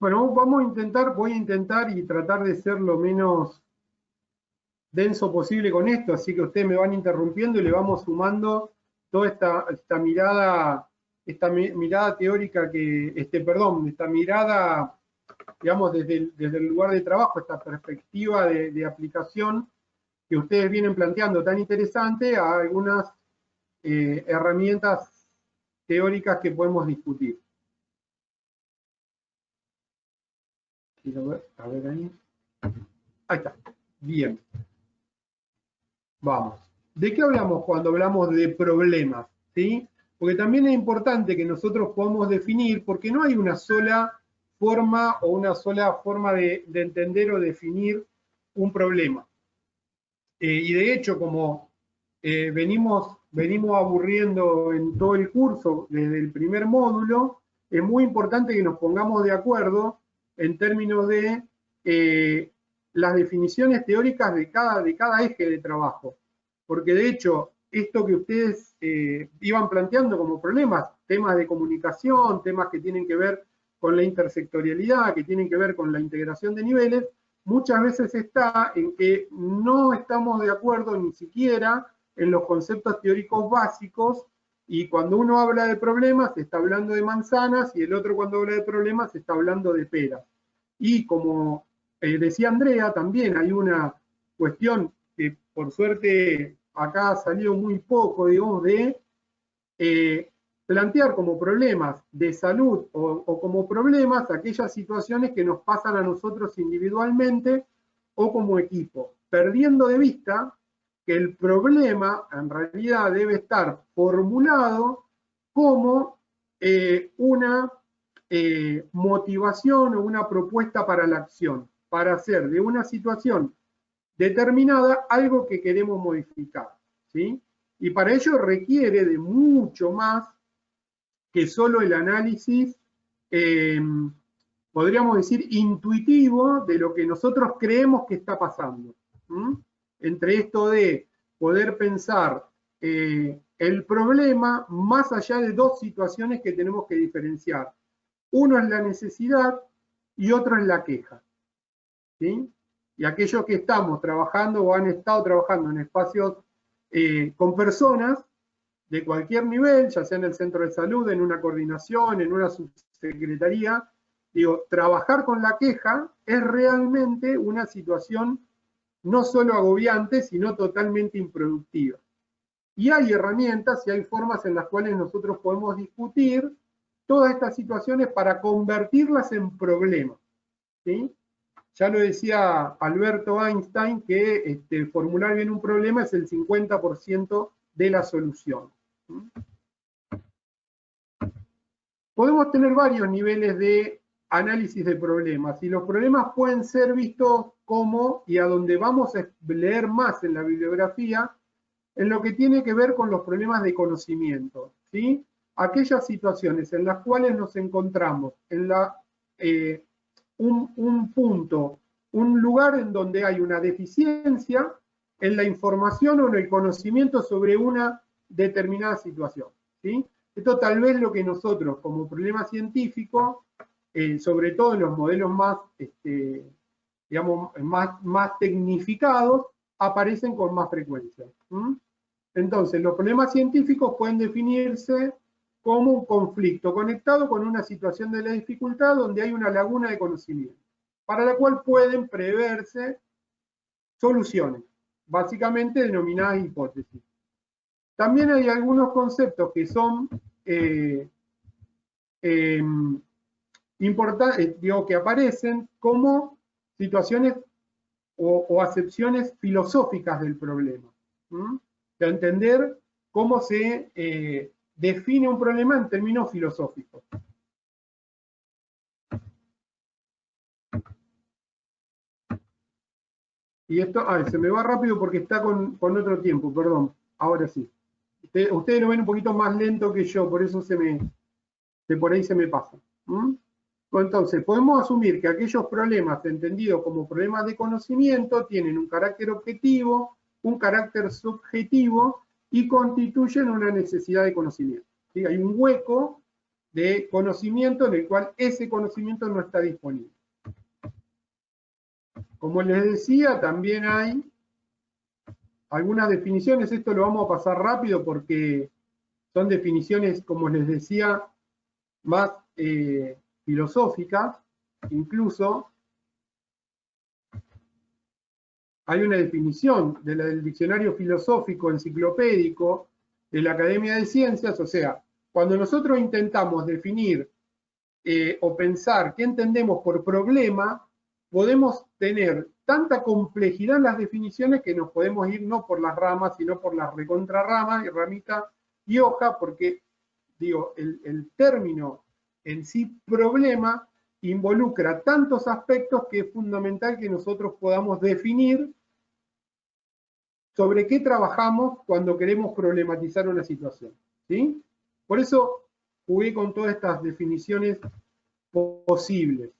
Bueno, voy a intentar y tratar de ser lo menos denso posible con esto, así que ustedes me van interrumpiendo y le vamos sumando toda esta mirada teórica esta mirada, digamos, desde el lugar de trabajo, esta perspectiva de aplicación que ustedes vienen planteando tan interesante a algunas herramientas teóricas que podemos discutir. Quiero ver, a ver ahí. Ahí está. Bien. Vamos. ¿De qué hablamos cuando hablamos de problemas? ¿Sí? Porque también es importante que nosotros podamos definir, porque no hay una sola forma o una sola forma de entender o definir un problema. Y de hecho, como venimos aburriendo en todo el curso, desde el primer módulo, es muy importante que nos pongamos de acuerdo en términos de las definiciones teóricas de cada eje de trabajo. Porque de hecho, esto que ustedes iban planteando como problemas, temas de comunicación, temas que tienen que ver con la intersectorialidad, que tienen que ver con la integración de niveles, muchas veces está en que no estamos de acuerdo ni siquiera en los conceptos teóricos básicos, y cuando uno habla de problemas está hablando de manzanas y el otro cuando habla de problemas está hablando de peras. Y como decía Andrea, también hay una cuestión que por suerte acá ha salido muy poco, digamos, de plantear como problemas de salud o como problemas aquellas situaciones que nos pasan a nosotros individualmente o como equipo, perdiendo de vista que el problema en realidad debe estar formulado como una motivación o una propuesta para la acción, para hacer de una situación determinada algo que queremos modificar, ¿sí? Y para ello requiere de mucho más que solo el análisis, podríamos decir, intuitivo de lo que nosotros creemos que está pasando. Entre esto de poder pensar el problema más allá de dos situaciones que tenemos que diferenciar. Uno es la necesidad y otro es la queja. ¿Sí? Y aquellos que estamos trabajando o han estado trabajando en espacios con personas de cualquier nivel, ya sea en el centro de salud, en una coordinación, en una subsecretaría, digo, trabajar con la queja es realmente una situación no solo agobiante, sino totalmente improductiva. Y hay herramientas y hay formas en las cuales nosotros podemos discutir todas estas situaciones para convertirlas en problemas. ¿Sí? Ya lo decía Alberto Einstein, que formular bien un problema es el 50% de la solución. Podemos tener varios niveles de análisis de problemas, y los problemas pueden ser vistos como, y a donde vamos a leer más en la bibliografía, en lo que tiene que ver con los problemas de conocimiento, ¿sí? Aquellas situaciones en las cuales nos encontramos en un punto, un lugar en donde hay una deficiencia en la información o en el conocimiento sobre una determinada situación, ¿sí? Esto tal vez lo que nosotros como problema científico, sobre todo en los modelos más, digamos, más tecnificados, aparecen con más frecuencia. Entonces, los problemas científicos pueden definirse como un conflicto conectado con una situación de la dificultad donde hay una laguna de conocimiento, para la cual pueden preverse soluciones, básicamente denominadas hipótesis. También hay algunos conceptos que son importantes, digo, que aparecen como situaciones o acepciones filosóficas del problema. De entender cómo se define un problema en términos filosóficos. Y esto, se me va rápido porque está con otro tiempo, perdón. Ahora sí. Ustedes lo ven un poquito más lento que yo, por eso por ahí se me pasa. Entonces, podemos asumir que aquellos problemas entendidos como problemas de conocimiento tienen un carácter objetivo, un carácter subjetivo y constituyen una necesidad de conocimiento. ¿Sí? Hay un hueco de conocimiento en el cual ese conocimiento no está disponible. Como les decía, también hay algunas definiciones, esto lo vamos a pasar rápido porque son definiciones, como les decía, más filosóficas. Incluso hay una definición del diccionario filosófico enciclopédico de la Academia de Ciencias, o sea, cuando nosotros intentamos definir o pensar qué entendemos por problema, podemos tener tanta complejidad en las definiciones que nos podemos ir no por las ramas, sino por las recontrarramas, ramita y hoja, porque digo, el término en sí problema involucra tantos aspectos que es fundamental que nosotros podamos definir sobre qué trabajamos cuando queremos problematizar una situación, ¿sí? Por eso jugué con todas estas definiciones posibles.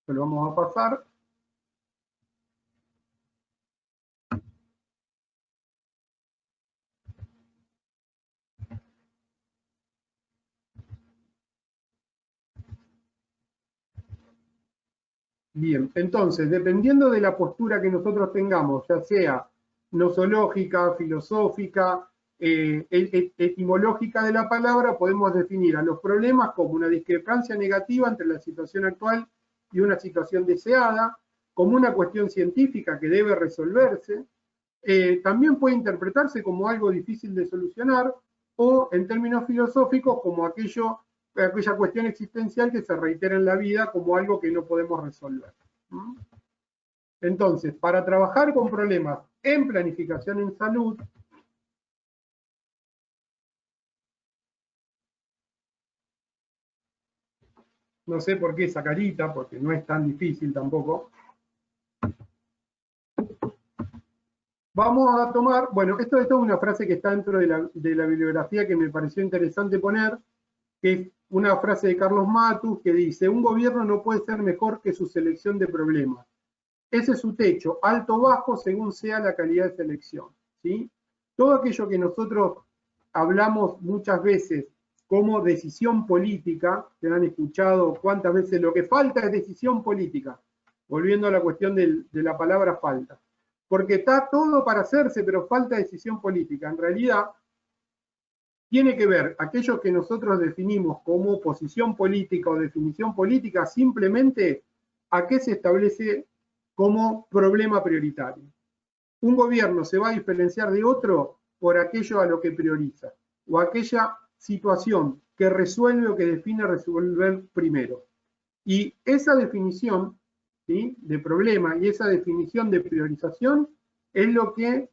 Lo vamos a pasar. Bien, entonces, dependiendo de la postura que nosotros tengamos, ya sea nosológica, filosófica, etimológica de la palabra, podemos definir a los problemas como una discrepancia negativa entre la situación actual y una situación deseada, como una cuestión científica que debe resolverse. También puede interpretarse como algo difícil de solucionar, o en términos filosóficos como aquella cuestión existencial que se reitera en la vida como algo que no podemos resolver. Entonces, para trabajar con problemas en planificación en salud, no sé por qué esa carita, porque no es tan difícil tampoco. Vamos a tomar, bueno, esto es una frase que está dentro de la bibliografía que me pareció interesante poner, que es una frase de Carlos Matus que dice: un gobierno no puede ser mejor que su selección de problemas. Ese es su techo, alto o bajo, según sea la calidad de selección, ¿sí? Todo aquello que nosotros hablamos muchas veces como decisión política, que han escuchado cuántas veces lo que falta es decisión política, volviendo a la cuestión de la palabra falta. Porque está todo para hacerse, pero falta decisión política. En realidad, tiene que ver aquello que nosotros definimos como posición política o definición política, simplemente a qué se establece como problema prioritario. Un gobierno se va a diferenciar de otro por aquello a lo que prioriza, o aquella situación que resuelve o que define resolver primero. Y esa definición, ¿sí?, de problema y esa definición de priorización es lo que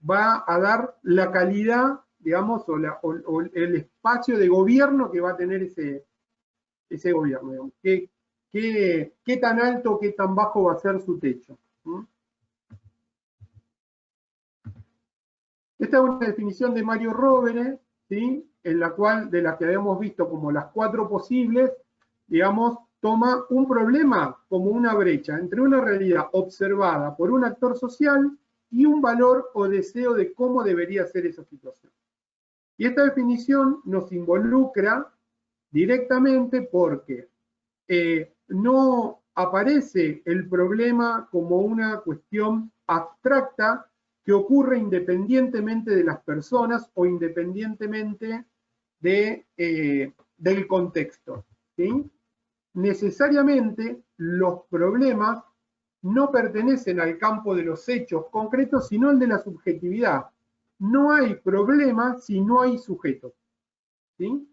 va a dar la calidad, digamos, o el espacio de gobierno que va a tener ese gobierno, digamos. ¿Qué tan alto, qué tan bajo va a ser su techo? Esta es una definición de Mario Rovere, ¿sí?, en la cual, de las que habíamos visto como las 4 posibles, digamos, toma un problema como una brecha entre una realidad observada por un actor social y un valor o deseo de cómo debería ser esa situación. Y esta definición nos involucra directamente porque no aparece el problema como una cuestión abstracta que ocurre independientemente de las personas o independientemente del contexto, ¿sí? Necesariamente los problemas no pertenecen al campo de los hechos concretos, sino al de la subjetividad. No hay problema si no hay sujeto, ¿sí?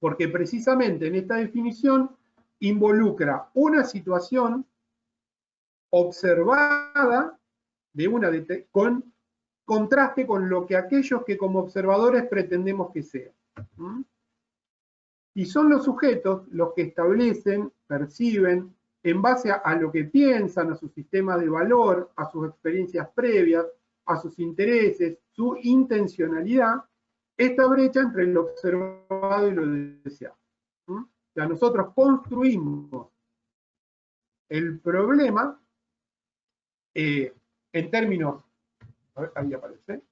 Porque precisamente en esta definición involucra una situación observada con contraste con lo que aquellos que como observadores pretendemos que sea. Y son los sujetos los que establecen, perciben, en base a lo que piensan, a su sistema de valor, a sus experiencias previas, a sus intereses, su intencionalidad, esta brecha entre lo observado y lo deseado. O sea, nosotros construimos el problema en términos, a ver, ahí aparece,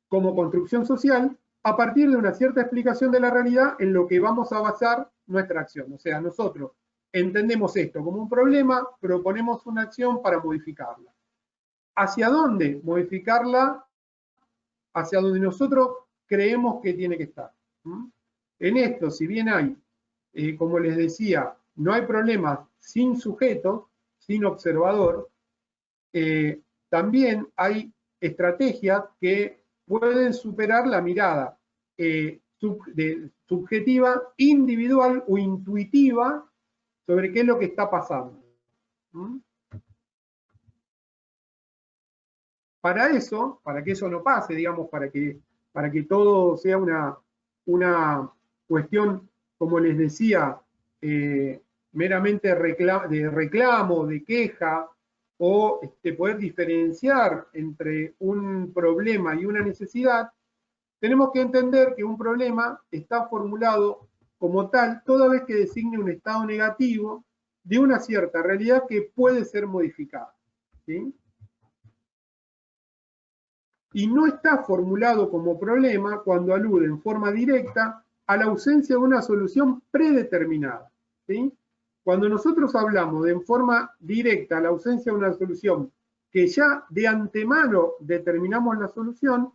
como construcción social a partir de una cierta explicación de la realidad en lo que vamos a basar nuestra acción. O sea, nosotros entendemos esto como un problema, proponemos una acción para modificarla. ¿Hacia dónde modificarla? Hacia donde nosotros creemos que tiene que estar. En esto, si bien hay, como les decía, no hay problemas sin sujeto, sin observador, también hay estrategias que pueden superar la mirada subjetiva, individual o intuitiva sobre qué es lo que está pasando. Para eso, para que eso no pase, digamos, para que todo sea una cuestión, como les decía, meramente de reclamo, de queja, o poder diferenciar entre un problema y una necesidad, tenemos que entender que un problema está formulado como tal toda vez que designe un estado negativo de una cierta realidad que puede ser modificada, ¿sí? Y no está formulado como problema cuando alude en forma directa a la ausencia de una solución predeterminada, ¿sí? Cuando nosotros hablamos de en forma directa la ausencia de una solución que ya de antemano determinamos la solución,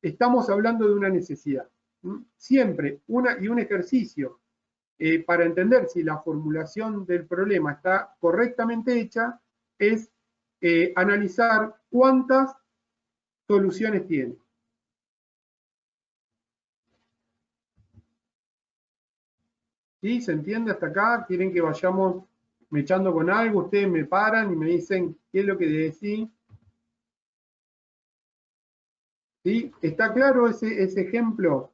estamos hablando de una necesidad. Siempre un ejercicio para entender si la formulación del problema está correctamente hecha es analizar cuántas soluciones tiene. ¿Sí? ¿Se entiende hasta acá? ¿Quieren que vayamos mechando con algo? Ustedes me paran y me dicen qué es lo que decís. ¿Sí? ¿Está claro ese ejemplo?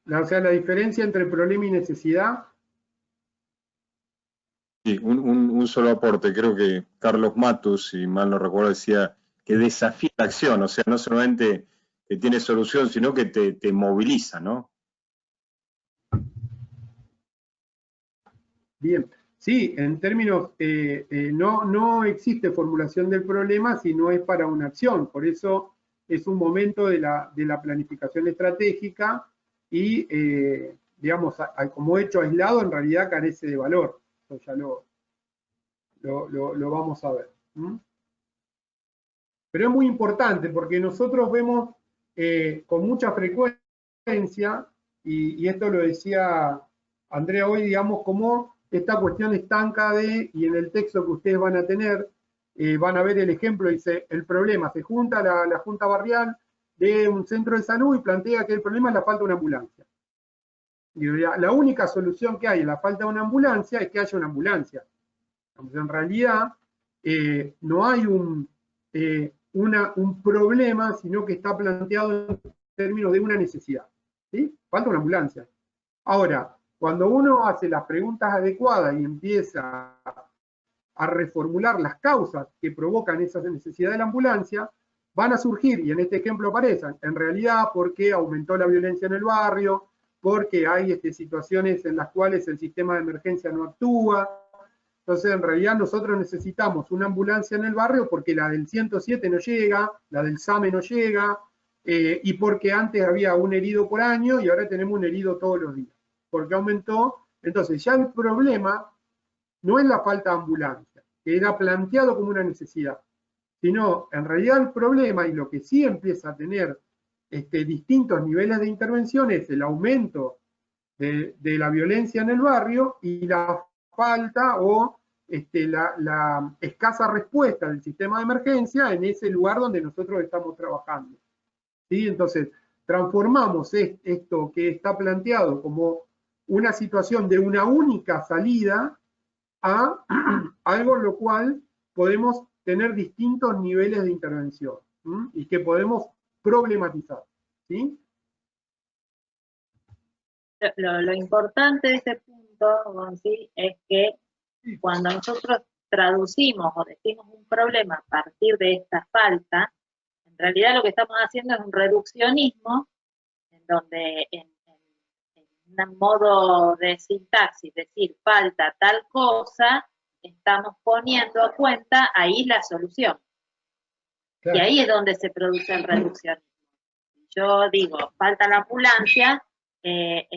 O sea, la diferencia entre problema y necesidad. Sí, un solo aporte. Creo que Carlos Matus, si mal no recuerdo, decía que desafía la acción, o sea, no solamente que tiene solución, sino que te moviliza, ¿no? Bien, sí, en términos, no existe formulación del problema si no es para una acción, por eso es un momento de la planificación estratégica y, digamos, como hecho aislado en realidad carece de valor, eso ya lo vamos a ver. Pero es muy importante porque nosotros vemos con mucha frecuencia, y esto lo decía Andrea hoy, digamos, como esta cuestión estanca y en el texto que ustedes van a tener, van a ver el ejemplo, dice, el problema, se junta la Junta Barrial de un centro de salud y plantea que el problema es la falta de una ambulancia. Y la única solución que hay a la falta de una ambulancia es que haya una ambulancia. En realidad, no hay un problema, sino que está planteado en términos de una necesidad. ¿Sí? Falta una ambulancia. Ahora, cuando uno hace las preguntas adecuadas y empieza a reformular las causas que provocan esa necesidad de la ambulancia, van a surgir, y en este ejemplo aparecen, en realidad porque aumentó la violencia en el barrio, porque hay situaciones en las cuales el sistema de emergencia no actúa. Entonces, en realidad nosotros necesitamos una ambulancia en el barrio porque la del 107 no llega, la del SAME no llega, y porque antes había un herido por año y ahora tenemos un herido todos los días, porque aumentó. Entonces, ya el problema no es la falta de ambulancia, que era planteado como una necesidad, sino en realidad el problema, y lo que sí empieza a tener distintos niveles de intervención, es el aumento de la violencia en el barrio y la falta o la escasa respuesta del sistema de emergencia en ese lugar donde nosotros estamos trabajando. ¿Sí? Entonces, transformamos esto que está planteado como una situación de una única salida a algo en lo cual podemos tener distintos niveles de intervención, ¿sí? Y que podemos problematizar. ¿Sí? Lo importante de este punto, Gonzi, es que cuando nosotros traducimos o decimos un problema a partir de esta falta, en realidad lo que estamos haciendo es un reduccionismo en donde en un modo de sintaxis, decir falta tal cosa, estamos poniendo a cuenta ahí la solución. Claro. Y ahí es donde se produce el reduccionismo. Yo digo, falta la ambulancia, y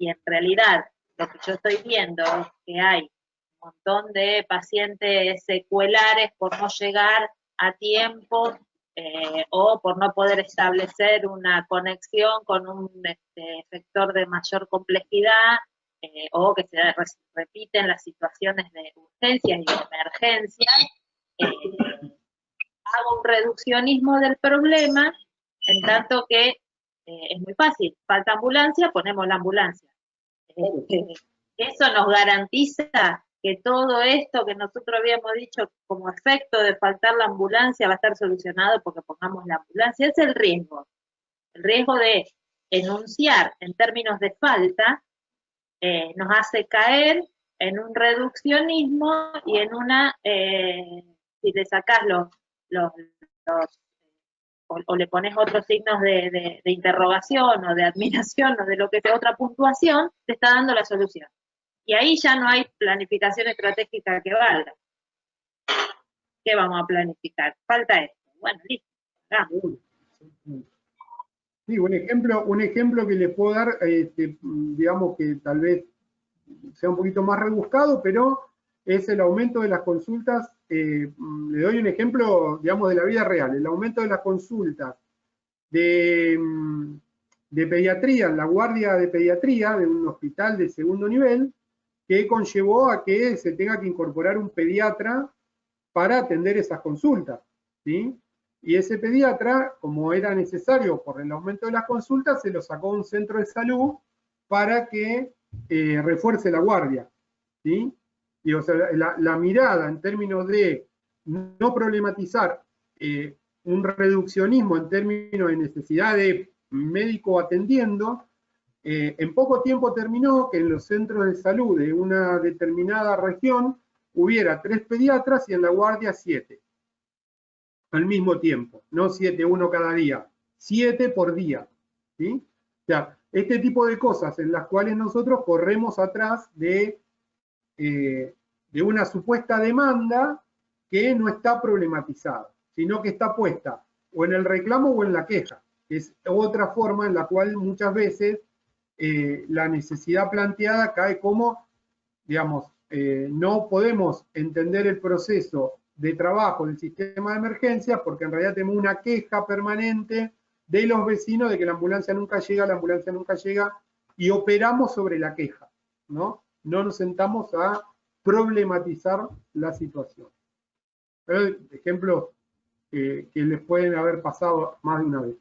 en realidad lo que yo estoy viendo es que hay un montón de pacientes secuelares por no llegar a tiempo o por no poder establecer una conexión con un sector de mayor complejidad o que se repiten las situaciones de urgencias y de emergencia. Hago un reduccionismo del problema, en tanto que es muy fácil, falta ambulancia, ponemos la ambulancia. Eso nos garantiza que todo esto que nosotros habíamos dicho como efecto de faltar la ambulancia va a estar solucionado porque pongamos la ambulancia. Es el riesgo de enunciar en términos de falta nos hace caer en un reduccionismo y en una, si le sacás o le pones otros signos de interrogación o de admiración o de lo que sea, otra puntuación, te está dando la solución. Y ahí ya no hay planificación estratégica que valga. ¿Qué vamos a planificar? Falta esto. Bueno, listo. Sí, un ejemplo que les puedo dar, digamos que tal vez sea un poquito más rebuscado, pero es el aumento de las consultas. Le doy un ejemplo, digamos, de la vida real. El aumento de las consultas de pediatría, en la guardia de pediatría de un hospital de segundo nivel, que conllevó a que se tenga que incorporar un pediatra para atender esas consultas, ¿sí? Y ese pediatra, como era necesario por el aumento de las consultas, se lo sacó a un centro de salud para que refuerce la guardia, ¿sí? Y, o sea, la mirada en términos de no problematizar un reduccionismo en términos de necesidad de médico atendiendo, en poco tiempo terminó que en los centros de salud de una determinada región hubiera 3 pediatras y en la guardia 7 al mismo tiempo, no 7, uno cada día, 7 por día, ¿sí? O sea, este tipo de cosas en las cuales nosotros corremos atrás de una supuesta demanda que no está problematizada, sino que está puesta o en el reclamo o en la queja. Es otra forma en la cual muchas veces la necesidad planteada cae como, digamos, no podemos entender el proceso de trabajo del sistema de emergencia porque en realidad tenemos una queja permanente de los vecinos de que la ambulancia nunca llega, y operamos sobre la queja, ¿no? No nos sentamos a problematizar la situación. Pero ejemplos que les pueden haber pasado más de una vez.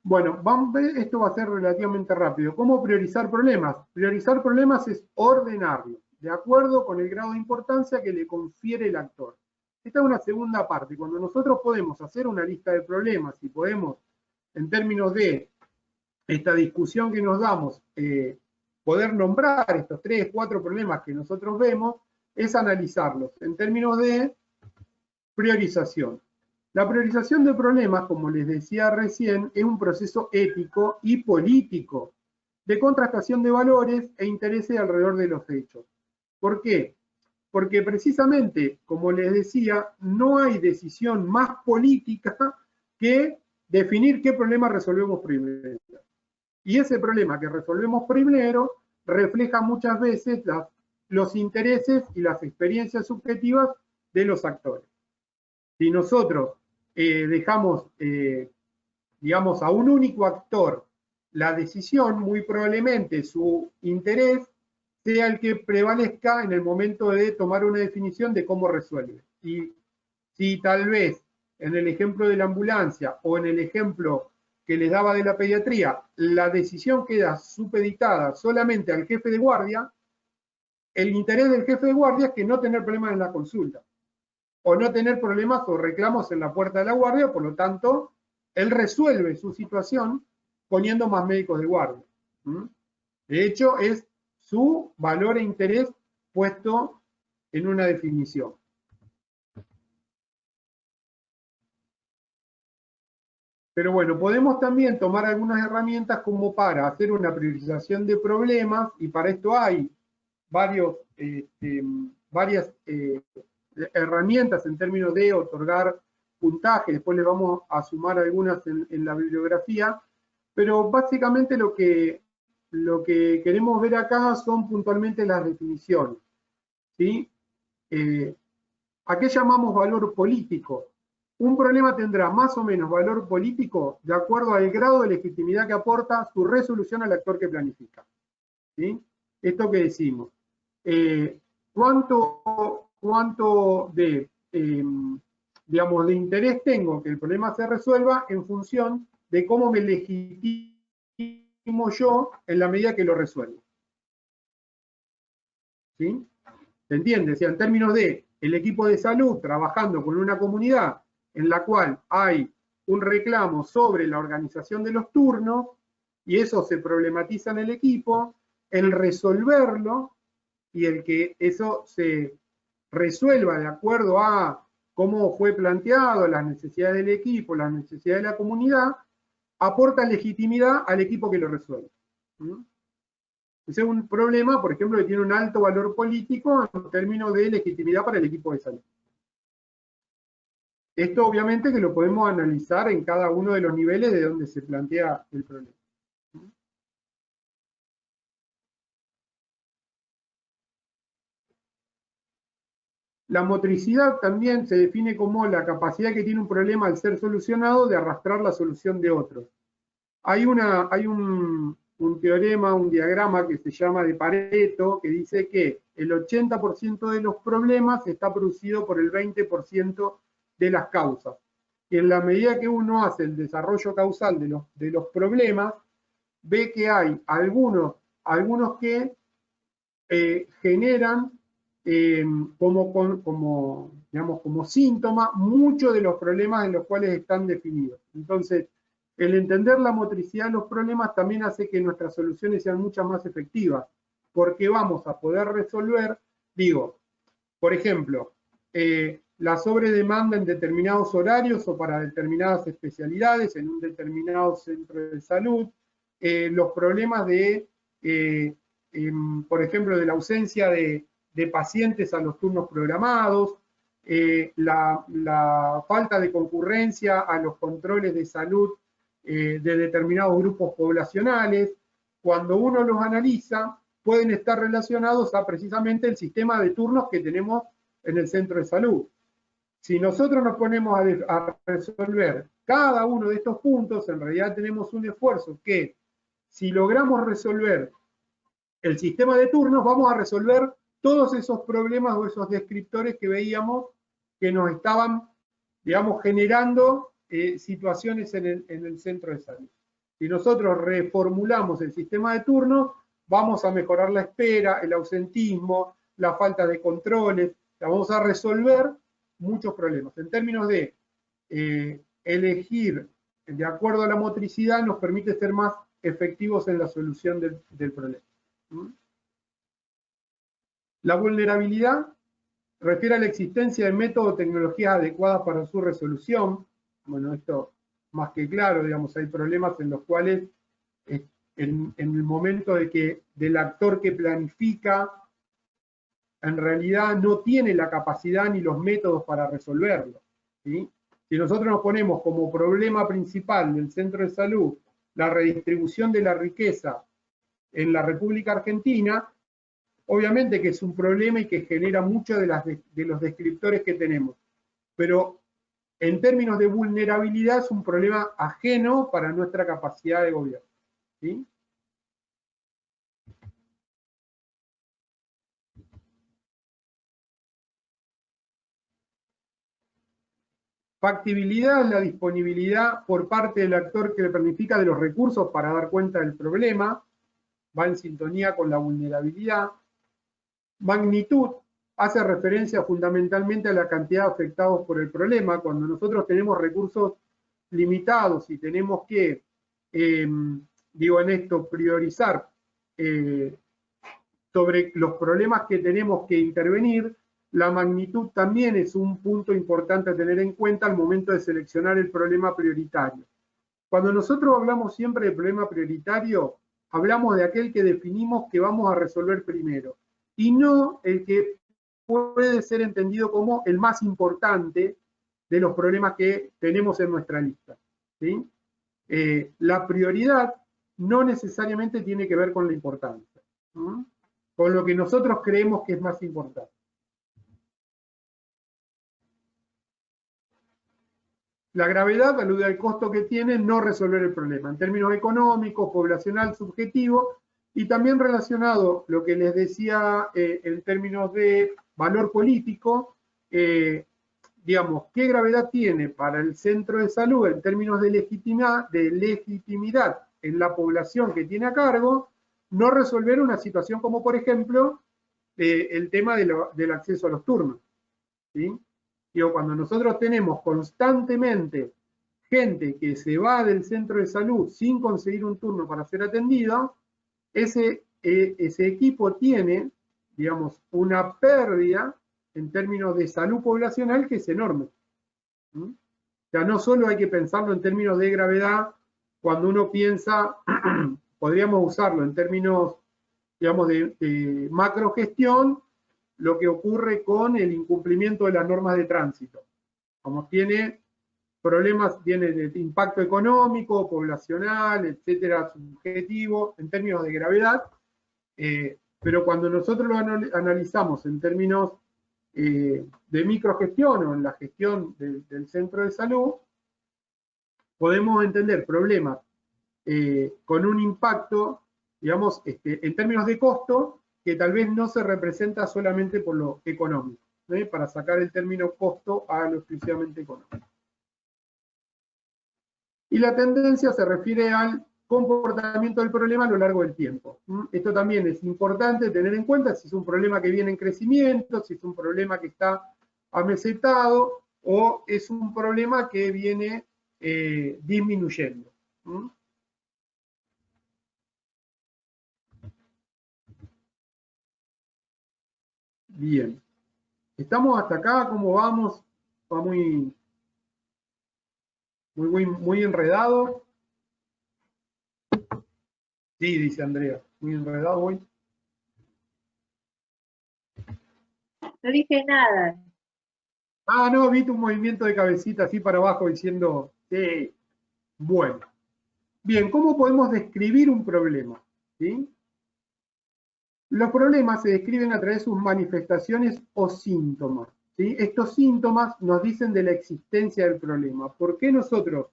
Bueno, vamos a ver, esto va a ser relativamente rápido. ¿Cómo priorizar problemas? Priorizar problemas es ordenarlos, de acuerdo con el grado de importancia que le confiere el actor. Esta es una segunda parte. Cuando nosotros podemos hacer una lista de problemas y podemos, en términos de esta discusión que nos damos, poder nombrar estos 3, 4 problemas que nosotros vemos, es analizarlos en términos de priorización. La priorización de problemas, como les decía recién, es un proceso ético y político de contrastación de valores e intereses alrededor de los hechos. ¿Por qué? Porque precisamente, como les decía, no hay decisión más política que definir qué problema resolvemos primero. Y ese problema que resolvemos primero refleja muchas veces los intereses y las experiencias subjetivas de los actores. Si nosotros dejamos, digamos, a un único actor la decisión, muy probablemente su interés sea el que prevalezca en el momento de tomar una definición de cómo resuelve. Y si tal vez en el ejemplo de la ambulancia o en el ejemplo que les daba de la pediatría, la decisión queda supeditada solamente al jefe de guardia, el interés del jefe de guardia es que no tener problemas en la consulta, o no tener problemas o reclamos en la puerta de la guardia, por lo tanto, él resuelve su situación poniendo más médicos de guardia. De hecho, es su valor e interés puesto en una definición. Pero bueno, podemos también tomar algunas herramientas como para hacer una priorización de problemas, y para esto hay varias herramientas en términos de otorgar puntaje, después les vamos a sumar algunas en la bibliografía, pero básicamente lo que queremos ver acá son puntualmente las definiciones, ¿sí? ¿A qué llamamos valor político? Un problema tendrá más o menos valor político de acuerdo al grado de legitimidad que aporta su resolución al actor que planifica, ¿sí? Esto que decimos. ¿Cuánto de, digamos, de interés tengo que el problema se resuelva en función de cómo me legitimo yo en la medida que lo resuelvo? ¿Sí? ¿Se entiende? O sea, en términos de el equipo de salud trabajando con una comunidad en la cual hay un reclamo sobre la organización de los turnos, y eso se problematiza en el equipo, el resolverlo y el que eso se resuelva de acuerdo a cómo fue planteado, las necesidades del equipo, las necesidades de la comunidad, aporta legitimidad al equipo que lo resuelve. Ese es un problema, por ejemplo, que tiene un alto valor político en términos de legitimidad para el equipo de salud. Esto obviamente que lo podemos analizar en cada uno de los niveles de donde se plantea el problema. La motricidad también se define como la capacidad que tiene un problema al ser solucionado de arrastrar la solución de otros. Hay un teorema, un diagrama que se llama de Pareto, que dice que el 80% de los problemas está producido por el 20% de las causas. Y en la medida que uno hace el desarrollo causal de los problemas, ve que hay algunos que generan como síntoma muchos de los problemas en los cuales están definidos. Entonces, el entender la motricidad de los problemas también hace que nuestras soluciones sean mucho más efectivas, porque vamos a poder resolver, por ejemplo, la sobredemanda en determinados horarios o para determinadas especialidades en un determinado centro de salud, los problemas de, por ejemplo, de la ausencia de pacientes a los turnos programados, la falta de concurrencia a los controles de salud de determinados grupos poblacionales. Cuando uno los analiza, pueden estar relacionados a precisamente el sistema de turnos que tenemos en el centro de salud. Si nosotros nos ponemos a resolver cada uno de estos puntos, en realidad tenemos un esfuerzo que, si logramos resolver el sistema de turnos, vamos a resolver todos esos problemas o esos descriptores que veíamos que nos estaban, digamos, generando situaciones en el centro de salud. Si nosotros reformulamos el sistema de turnos, vamos a mejorar la espera, el ausentismo, la falta de controles, vamos a resolver muchos problemas. En términos de elegir de acuerdo a la motricidad, nos permite ser más efectivos en la solución del problema. La vulnerabilidad refiere a la existencia de métodos o tecnologías adecuadas para su resolución. Bueno, esto más que claro, digamos, hay problemas en los cuales en el momento del actor que planifica, en realidad no tiene la capacidad ni los métodos para resolverlo, ¿sí? Si nosotros nos ponemos como problema principal del centro de salud la redistribución de la riqueza en la República Argentina, obviamente que es un problema y que genera muchos de los descriptores que tenemos, pero en términos de vulnerabilidad es un problema ajeno para nuestra capacidad de gobierno, ¿sí? Factibilidad es la disponibilidad por parte del actor que planifica de los recursos para dar cuenta del problema, va en sintonía con la vulnerabilidad. Magnitud hace referencia fundamentalmente a la cantidad de afectados por el problema. Cuando nosotros tenemos recursos limitados y tenemos que, en esto, priorizar sobre los problemas que tenemos que intervenir, la magnitud también es un punto importante a tener en cuenta al momento de seleccionar el problema prioritario. Cuando nosotros hablamos siempre de problema prioritario, hablamos de aquel que definimos que vamos a resolver primero, y no el que puede ser entendido como el más importante de los problemas que tenemos en nuestra lista, ¿sí? La prioridad no necesariamente tiene que ver con la importancia, ¿sí? Con lo que nosotros creemos que es más importante. La gravedad alude al costo que tiene no resolver el problema, en términos económicos, poblacional, subjetivo, y también relacionado, lo que les decía en términos de valor político, digamos, qué gravedad tiene para el centro de salud en términos de legitimidad en la población que tiene a cargo, no resolver una situación como, por ejemplo, el tema del acceso a los turnos, ¿sí? Digo, cuando nosotros tenemos constantemente gente que se va del centro de salud sin conseguir un turno para ser atendido, ese equipo tiene, digamos, una pérdida en términos de salud poblacional que es enorme. O sea, no solo hay que pensarlo en términos de gravedad, cuando uno piensa, podríamos usarlo en términos, digamos, de macrogestión, lo que ocurre con el incumplimiento de las normas de tránsito. Como tiene problemas, tiene de impacto económico, poblacional, etcétera, subjetivo, en términos de gravedad, pero cuando nosotros lo analizamos en términos de microgestión o en la gestión del centro de salud, podemos entender problemas con un impacto, digamos, en términos de costo, que tal vez no se representa solamente por lo económico, para sacar el término costo a lo exclusivamente económico. Y la tendencia se refiere al comportamiento del problema a lo largo del tiempo. Esto también es importante tener en cuenta si es un problema que viene en crecimiento, si es un problema que está amesetado o es un problema que viene disminuyendo. Bien. ¿Estamos hasta acá? ¿Cómo vamos? Va muy enredado. Sí, dice Andrea. Muy enredado hoy. No dije nada. Ah, no, vi tu movimiento de cabecita así para abajo diciendo, sí. Bueno. Bien, ¿cómo podemos describir un problema? ¿Sí? Los problemas se describen a través de sus manifestaciones o síntomas, ¿sí? Estos síntomas nos dicen de la existencia del problema. ¿Por qué nosotros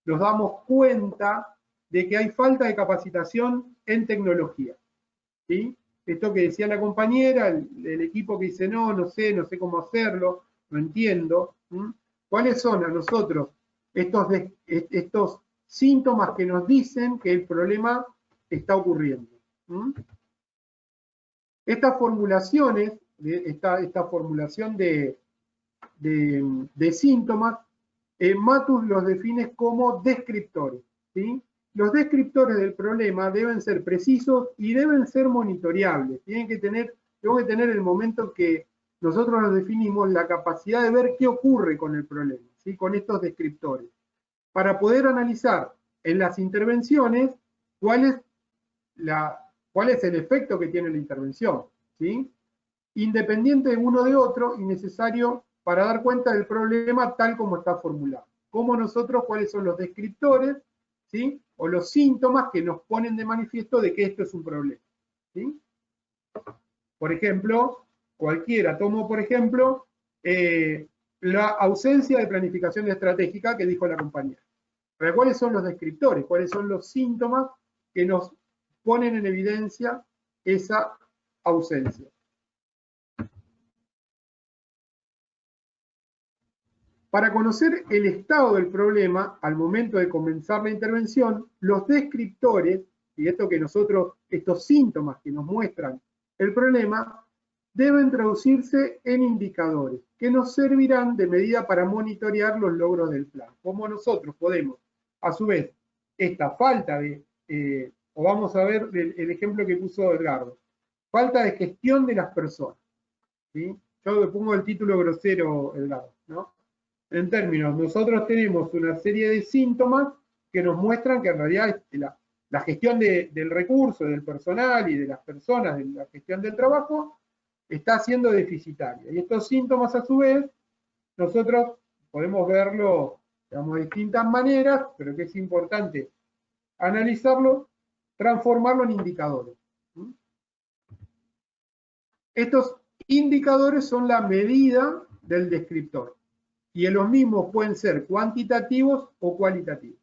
nos damos cuenta de que hay falta de capacitación en tecnología? ¿Sí? Esto que decía la compañera, el equipo que dice, no sé cómo hacerlo, no entiendo. ¿Cuáles son a nosotros estos síntomas que nos dicen que el problema está ocurriendo? Estas formulaciones, esta formulación de síntomas, Matus los define como descriptores, ¿sí? Los descriptores del problema deben ser precisos y deben ser monitoreables. Tengo que tener el momento que nosotros los definimos, la capacidad de ver qué ocurre con el problema, ¿sí? Con estos descriptores, para poder analizar en las intervenciones cuál es el efecto que tiene la intervención, ¿sí? Independiente de uno de otro y necesario para dar cuenta del problema tal como está formulado. Como nosotros, cuáles son los descriptores, ¿sí? O los síntomas que nos ponen de manifiesto de que esto es un problema, ¿sí? Por ejemplo, tomo por ejemplo la ausencia de planificación estratégica que dijo la compañera. Pero ¿cuáles son los descriptores? ¿Cuáles son los síntomas que nos ponen en evidencia esa ausencia? Para conocer el estado del problema al momento de comenzar la intervención, los descriptores, y estos síntomas que nos muestran el problema, deben traducirse en indicadores que nos servirán de medida para monitorear los logros del plan. Como nosotros podemos, a su vez, esta falta o vamos a ver el ejemplo que puso Edgardo, falta de gestión de las personas, ¿sí? Yo le pongo el título grosero, Edgardo, ¿no? En términos, nosotros tenemos una serie de síntomas que nos muestran que en realidad la gestión del recurso, del personal y de las personas, de la gestión del trabajo, está siendo deficitaria. Y estos síntomas, a su vez, nosotros podemos verlo, digamos, de distintas maneras, pero que es importante analizarlo, transformarlo en indicadores. Estos indicadores son la medida del descriptor. Y los mismos pueden ser cuantitativos o cualitativos.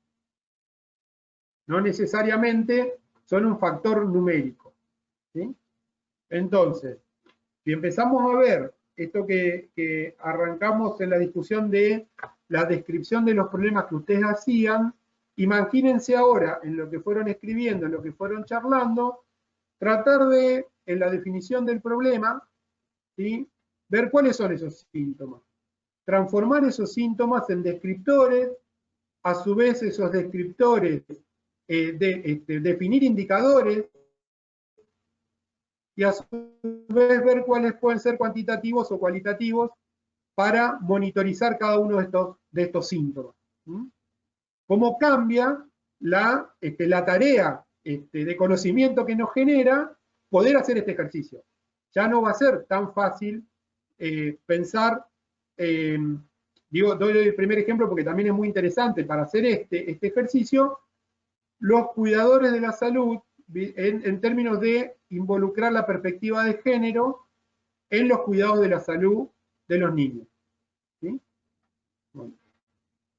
No necesariamente son un factor numérico. ¿Sí? Entonces, si empezamos a ver esto que arrancamos en la discusión de la descripción de los problemas que ustedes hacían, imagínense ahora en lo que fueron escribiendo, en lo que fueron charlando, tratar de, en la definición del problema, ¿sí?, ver cuáles son esos síntomas. Transformar esos síntomas en descriptores, a su vez esos descriptores, definir indicadores, y a su vez ver cuáles pueden ser cuantitativos o cualitativos para monitorizar cada uno de estos síntomas. ¿Cómo cambia la tarea de conocimiento que nos genera poder hacer este ejercicio? Ya no va a ser tan fácil pensar, doy el primer ejemplo porque también es muy interesante para hacer este ejercicio, los cuidadores de la salud, en términos de involucrar la perspectiva de género en los cuidados de la salud de los niños. ¿Sí? Bueno,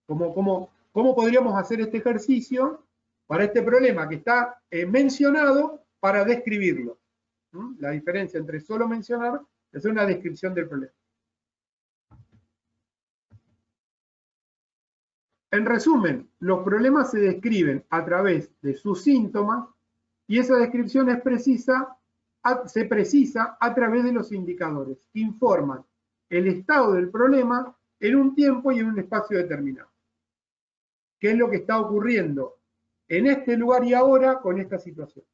¿cómo podríamos hacer este ejercicio para este problema que está mencionado para describirlo? La diferencia entre solo mencionar y hacer una descripción del problema. En resumen, los problemas se describen a través de sus síntomas y esa descripción se precisa a través de los indicadores que informan el estado del problema en un tiempo y en un espacio determinado. ¿Qué es lo que está ocurriendo en este lugar y ahora con esta situación?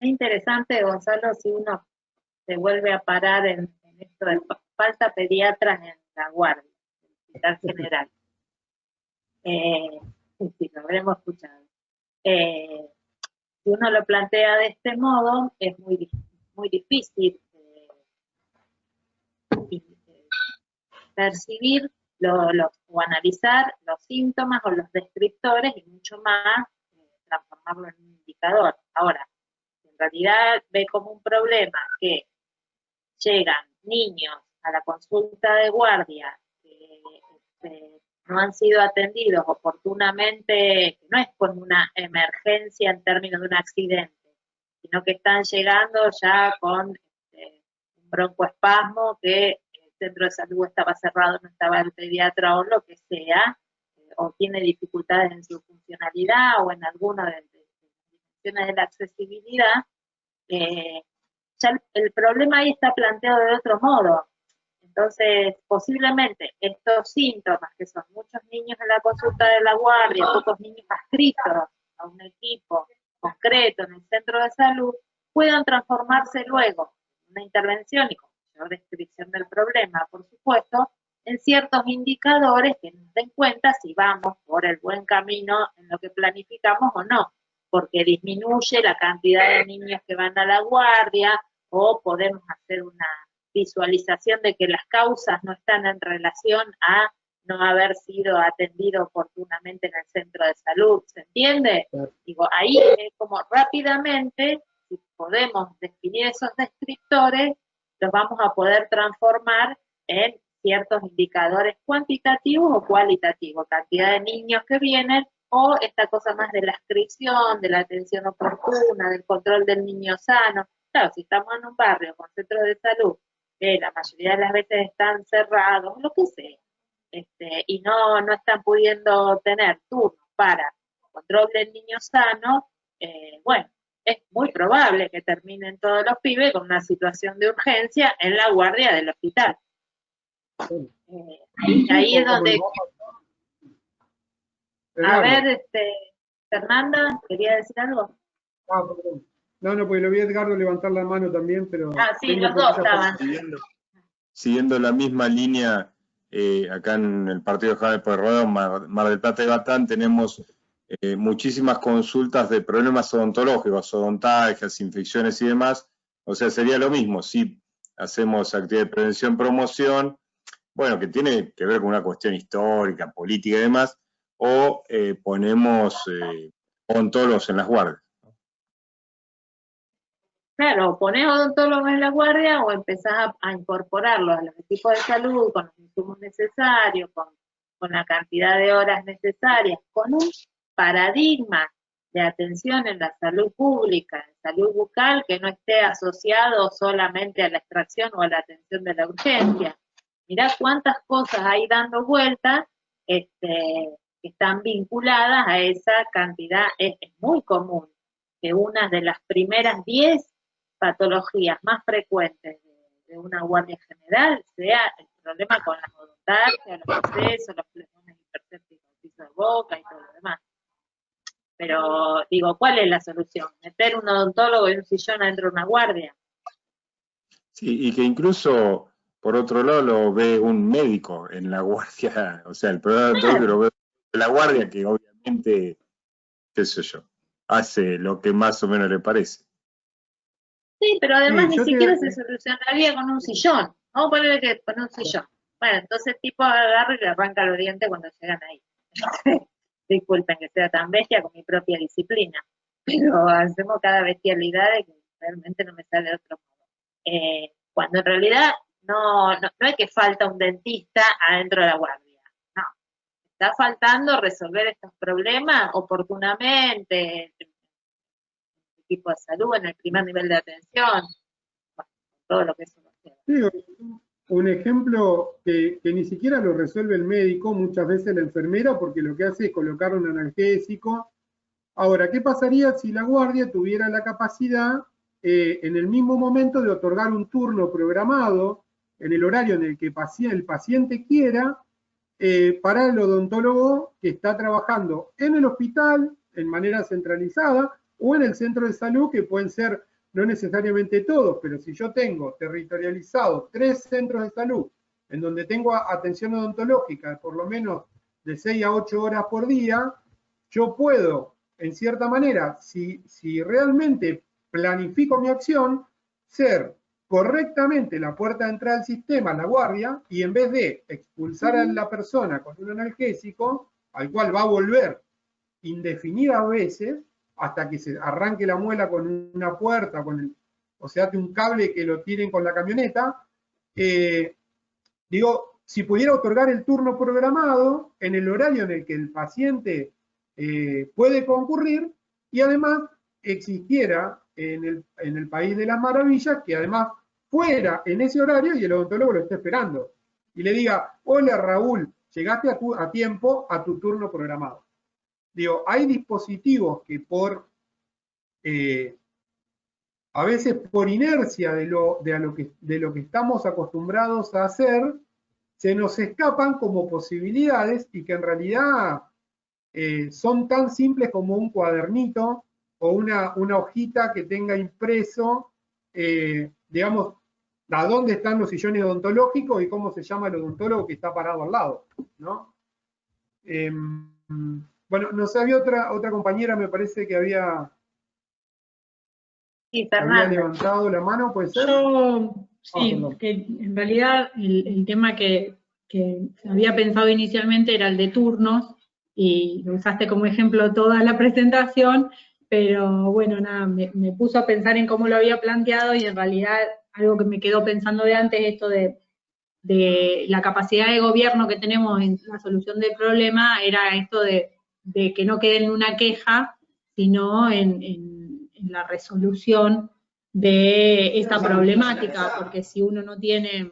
Es interesante, Gonzalo, si uno se vuelve a parar en esto de falta pediatras en la guardia, en el hospital general. Sí, lo habremos escuchado. Si uno lo plantea de este modo, es muy difícil percibir o analizar los síntomas o los descriptores y mucho más transformarlo en un indicador. Ahora, en realidad ve como un problema que llegan niños a la consulta de guardia que no han sido atendidos oportunamente, no es con una emergencia en términos de un accidente, sino que están llegando ya con un broncoespasmo, que el centro de salud estaba cerrado, no estaba el pediatra o lo que sea, o tiene dificultades en su funcionalidad o en alguna de las dimensiones de la accesibilidad, ya el problema ahí está planteado de otro modo. Entonces, posiblemente estos síntomas, que son muchos niños en la consulta de la guardia, pocos niños adscritos a un equipo concreto en el centro de salud, puedan transformarse luego en una intervención y con mayor descripción del problema, por supuesto, en ciertos indicadores que nos den cuenta si vamos por el buen camino en lo que planificamos o no, porque disminuye la cantidad de niños que van a la guardia, o podemos hacer una visualización de que las causas no están en relación a no haber sido atendido oportunamente en el centro de salud, ¿se entiende? Digo, ahí como rápidamente, si podemos definir esos descriptores, los vamos a poder transformar en ciertos indicadores cuantitativos o cualitativos, cantidad de niños que vienen, o esta cosa más de la adscripción, de la atención oportuna, del control del niño sano. Claro, si estamos en un barrio con centros de salud, la mayoría de las veces están cerrados, lo que sea, y no están pudiendo tener turnos para control del niño sano, bueno, es muy probable que terminen todos los pibes con una situación de urgencia en la guardia del hospital. Ahí es donde... A ver, Fernanda, ¿quería decir algo? Ah, perdón. No, porque lo vi a Edgardo levantar la mano también, pero... Ah, sí, los dos estaban. Siguiendo la misma línea, acá en el partido de Jaime Pueyrredón, Mar del Plata y Batán, tenemos muchísimas consultas de problemas odontológicos, odontalgias, infecciones y demás. O sea, sería lo mismo si hacemos actividad de prevención, promoción, bueno, que tiene que ver con una cuestión histórica, política y demás, o ponemos odontólogos en las guardias. Claro, ponés odontólogos en la guardia o empezás a incorporarlos a los equipos de salud con los insumos necesarios, con la cantidad de horas necesarias, con un paradigma de atención en la salud pública, en salud bucal, que no esté asociado solamente a la extracción o a la atención de la urgencia. Mirá cuántas cosas hay dando vueltas que están vinculadas a esa cantidad. Es muy común que una de las primeras 10 patologías más frecuentes de una guardia general sea el problema con las odontalgias, los accesos, los pleones hipercépticos, el piso de boca y todo lo demás. Pero digo, ¿cuál es la solución? ¿Meter un odontólogo y un sillón adentro de una guardia? Sí, y que incluso, por otro lado, lo ve un médico en la guardia, o sea, el problema de lo ve en la guardia, que obviamente, qué sé yo, hace lo que más o menos le parece. Sí, pero además ni siquiera se solucionaría con un sillón. Vamos a ponerle que con un sillón. Bueno, entonces el tipo agarra y le arranca los dientes cuando llegan ahí. Disculpen que sea tan bestia con mi propia disciplina, pero hacemos cada bestialidad de que realmente no me sale de otro modo. Cuando en realidad no es que falta un dentista adentro de la guardia, no. Está faltando resolver estos problemas oportunamente, equipo de salud, en el primer nivel de atención, bueno, todo lo que eso nos lleva. Sí, un ejemplo que ni siquiera lo resuelve el médico, muchas veces la enfermera, porque lo que hace es colocar un analgésico. Ahora, ¿qué pasaría si la guardia tuviera la capacidad en el mismo momento de otorgar un turno programado en el horario en el que el paciente quiera para el odontólogo que está trabajando en el hospital en manera centralizada o en el centro de salud, que pueden ser no necesariamente todos, pero si yo tengo territorializado 3 centros de salud en donde tengo atención odontológica por lo menos de 6 a 8 horas por día, yo puedo, en cierta manera, si realmente planifico mi acción, ser correctamente la puerta de entrada al sistema, la guardia, y en vez de expulsar a la persona con un analgésico, al cual va a volver indefinidas veces, hasta que se arranque la muela con una puerta, o sea, un cable que lo tiren con la camioneta, digo, si pudiera otorgar el turno programado en el horario en el que el paciente puede concurrir, y además existiera en el país de las maravillas, que además fuera en ese horario y el odontólogo lo esté esperando, y le diga, hola Raúl, llegaste a tiempo a tu turno programado. Digo, hay dispositivos que a veces por inercia de lo que estamos acostumbrados a hacer, se nos escapan como posibilidades y que en realidad son tan simples como un cuadernito o una hojita que tenga impreso, digamos, a dónde están los sillones odontológicos y cómo se llama el odontólogo que está parado al lado, ¿no? Bueno, no sé, había otra compañera, me parece que había levantado la mano, ¿puede ser? Sí, que en realidad el tema que había pensado inicialmente era el de turnos, y lo usaste como ejemplo toda la presentación, pero bueno, nada, me puso a pensar en cómo lo había planteado, y en realidad algo que me quedó pensando de antes, esto de la capacidad de gobierno que tenemos en la solución del problema, era esto de que no quede en una queja, sino en la resolución de esta problemática, porque si uno no tiene,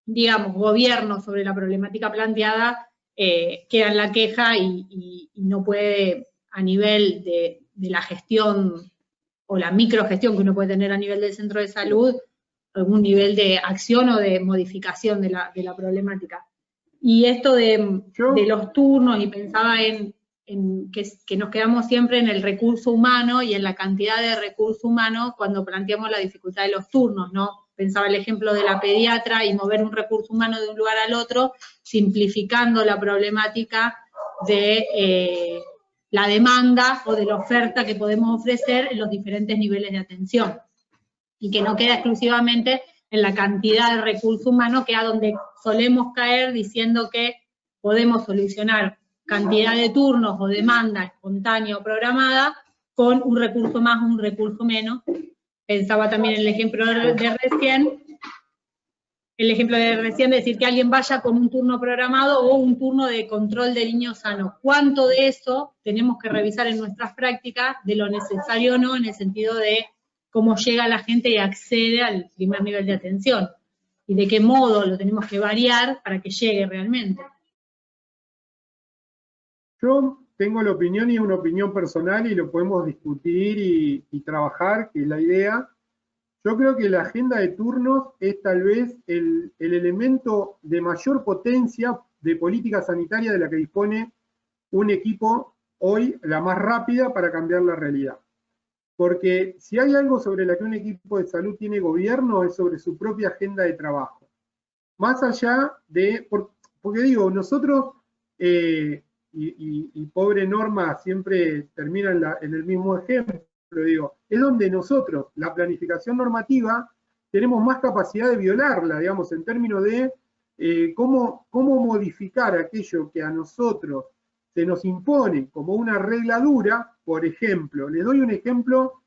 digamos, gobierno sobre la problemática planteada, queda en la queja y no puede, a nivel de la gestión o la microgestión que uno puede tener a nivel del centro de salud, algún nivel de acción o de modificación de la problemática. Y esto de los turnos, y pensaba en que nos quedamos siempre en el recurso humano y en la cantidad de recurso humano cuando planteamos la dificultad de los turnos, ¿no? Pensaba el ejemplo de la pediatra y mover un recurso humano de un lugar al otro, simplificando la problemática de la demanda o de la oferta que podemos ofrecer en los diferentes niveles de atención. Y que no queda exclusivamente en la cantidad de recursos humanos, que es a donde solemos caer diciendo que podemos solucionar cantidad de turnos o demanda espontánea o programada con un recurso más o un recurso menos. Pensaba también en el ejemplo de recién, decir que alguien vaya con un turno programado o un turno de control de niños sanos. ¿Cuánto de eso tenemos que revisar en nuestras prácticas, de lo necesario o no, en el sentido de cómo llega la gente y accede al primer nivel de atención? Y de qué modo lo tenemos que variar para que llegue realmente. Yo tengo la opinión, y es una opinión personal, y lo podemos discutir y trabajar, que es la idea. Yo creo que la agenda de turnos es tal vez el elemento de mayor potencia de política sanitaria de la que dispone un equipo hoy, la más rápida para cambiar la realidad. Porque si hay algo sobre la que un equipo de salud tiene gobierno, es sobre su propia agenda de trabajo. Más allá de, porque digo, nosotros, y pobre Norma siempre termina en el mismo ejemplo, digo, es donde nosotros, la planificación normativa, tenemos más capacidad de violarla, digamos, en términos de cómo modificar aquello que a nosotros se nos impone como una regla dura. Por ejemplo, les doy un ejemplo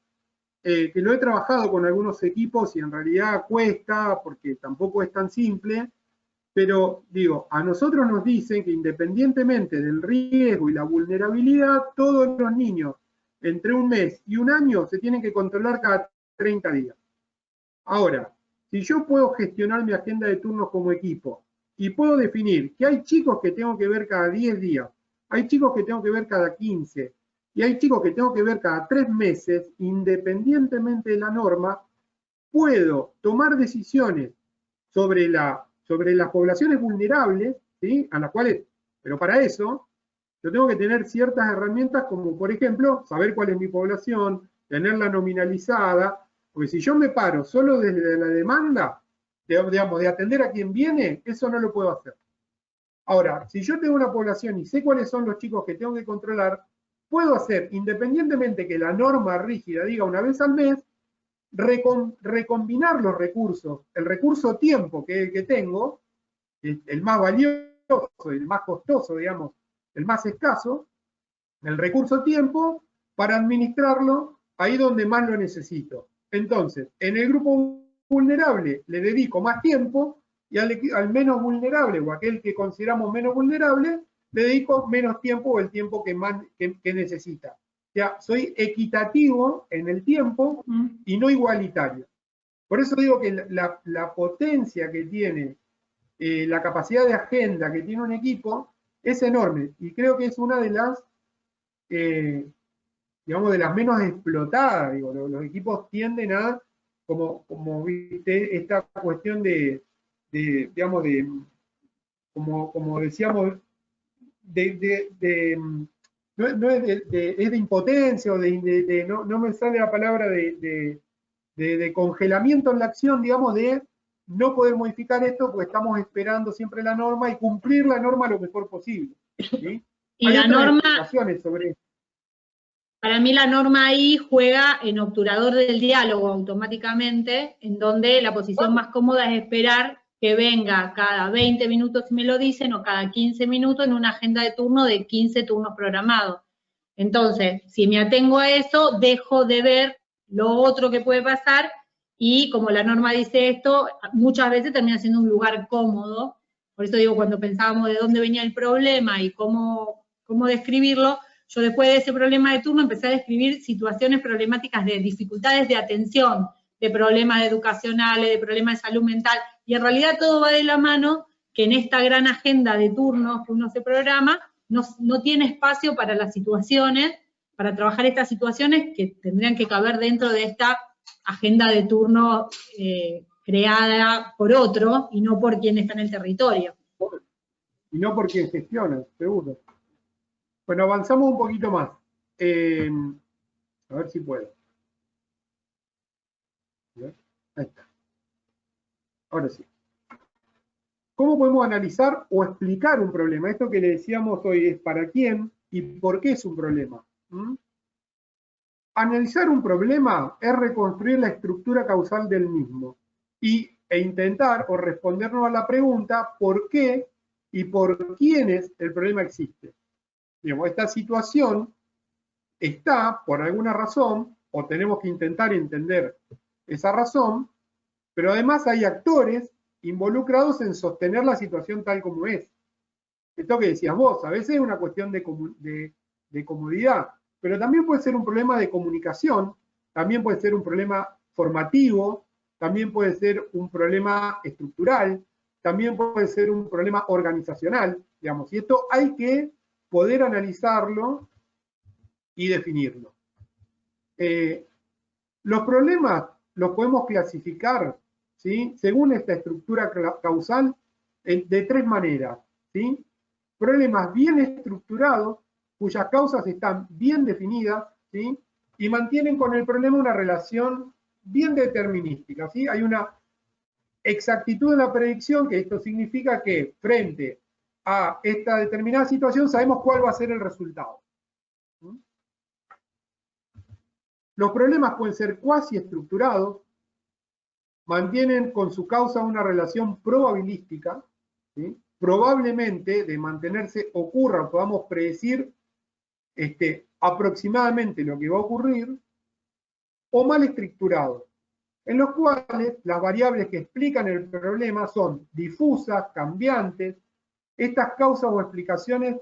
que lo he trabajado con algunos equipos y en realidad cuesta, porque tampoco es tan simple, pero digo, a nosotros nos dicen que independientemente del riesgo y la vulnerabilidad, todos los niños entre un mes y un año se tienen que controlar cada 30 días. Ahora, si yo puedo gestionar mi agenda de turnos como equipo y puedo definir que hay chicos que tengo que ver cada 10 días, hay chicos que tengo que ver cada 15, y hay chicos que tengo que ver cada 3 meses, independientemente de la norma, puedo tomar decisiones sobre las poblaciones vulnerables, ¿sí? A las cuales, pero para eso, yo tengo que tener ciertas herramientas como, por ejemplo, saber cuál es mi población, tenerla nominalizada, porque si yo me paro solo desde la demanda, digamos, de atender a quien viene, eso no lo puedo hacer. Ahora, si yo tengo una población y sé cuáles son los chicos que tengo que controlar, puedo hacer, independientemente que la norma rígida diga una vez al mes, recombinar los recursos, el recurso tiempo que tengo, el más valioso, el más costoso, digamos, el más escaso, el recurso tiempo, para administrarlo ahí donde más lo necesito. Entonces, en el grupo vulnerable le dedico más tiempo, y al menos vulnerable, o aquel que consideramos menos vulnerable, le dedico menos tiempo, o el tiempo que necesita. O sea, soy equitativo en el tiempo y no igualitario. Por eso digo que la potencia que tiene, la capacidad de agenda que tiene un equipo, es enorme, y creo que es una de las, digamos, de las menos explotadas. Digo, los equipos tienden a, como viste, esta cuestión digamos, como decíamos, no es de impotencia, o no me sale la palabra de congelamiento en la acción, digamos, de no poder modificar esto porque estamos esperando siempre la norma y cumplir la norma lo mejor posible, ¿sí? Y hay la norma, explicaciones sobre esto. Para mí la norma ahí juega en obturador del diálogo automáticamente, en donde la posición más cómoda es esperar que venga cada 20 minutos, si me lo dicen, o cada 15 minutos en una agenda de turno de 15 turnos programados. Entonces, si me atengo a eso, dejo de ver lo otro que puede pasar, y como la norma dice esto, muchas veces termina siendo un lugar cómodo. Por eso digo, cuando pensábamos de dónde venía el problema y cómo describirlo, yo después de ese problema de turno empecé a describir situaciones problemáticas de dificultades de atención, de problemas educacionales, de problemas de salud mental, y en realidad todo va de la mano, que en esta gran agenda de turnos que uno se programa, no tiene espacio para las situaciones, para trabajar estas situaciones que tendrían que caber dentro de esta agenda de turno creada por otro, y no por quien está en el territorio. Y no por quien gestiona, seguro. Bueno, avanzamos un poquito más. A ver si puedo. Ahí está. Ahora sí. ¿Cómo podemos analizar o explicar un problema? Esto que le decíamos hoy es para quién, y por qué es un problema. Analizar un problema es reconstruir la estructura causal del mismo e intentar o respondernos a la pregunta por qué y por quiénes el problema existe. Digamos, esta situación está por alguna razón, o tenemos que intentar entender esa razón, pero además hay actores involucrados en sostener la situación tal como es. Esto que decías vos, a veces es una cuestión de comodidad, pero también puede ser un problema de comunicación, también puede ser un problema formativo, también puede ser un problema estructural, también puede ser un problema organizacional, digamos, y esto hay que poder analizarlo y definirlo. Los problemas los podemos clasificar, ¿sí?, según esta estructura causal de tres maneras, ¿sí? Problemas bien estructurados, cuyas causas están bien definidas, ¿sí?, y mantienen con el problema una relación bien determinística, ¿sí? Hay una exactitud en la predicción, que esto significa que frente a esta determinada situación sabemos cuál va a ser el resultado. Los problemas pueden ser cuasi estructurados, mantienen con su causa una relación probabilística, ¿sí? Probablemente de mantenerse ocurra o podamos predecir aproximadamente lo que va a ocurrir, o mal estructurados, en los cuales las variables que explican el problema son difusas, cambiantes. Estas causas o explicaciones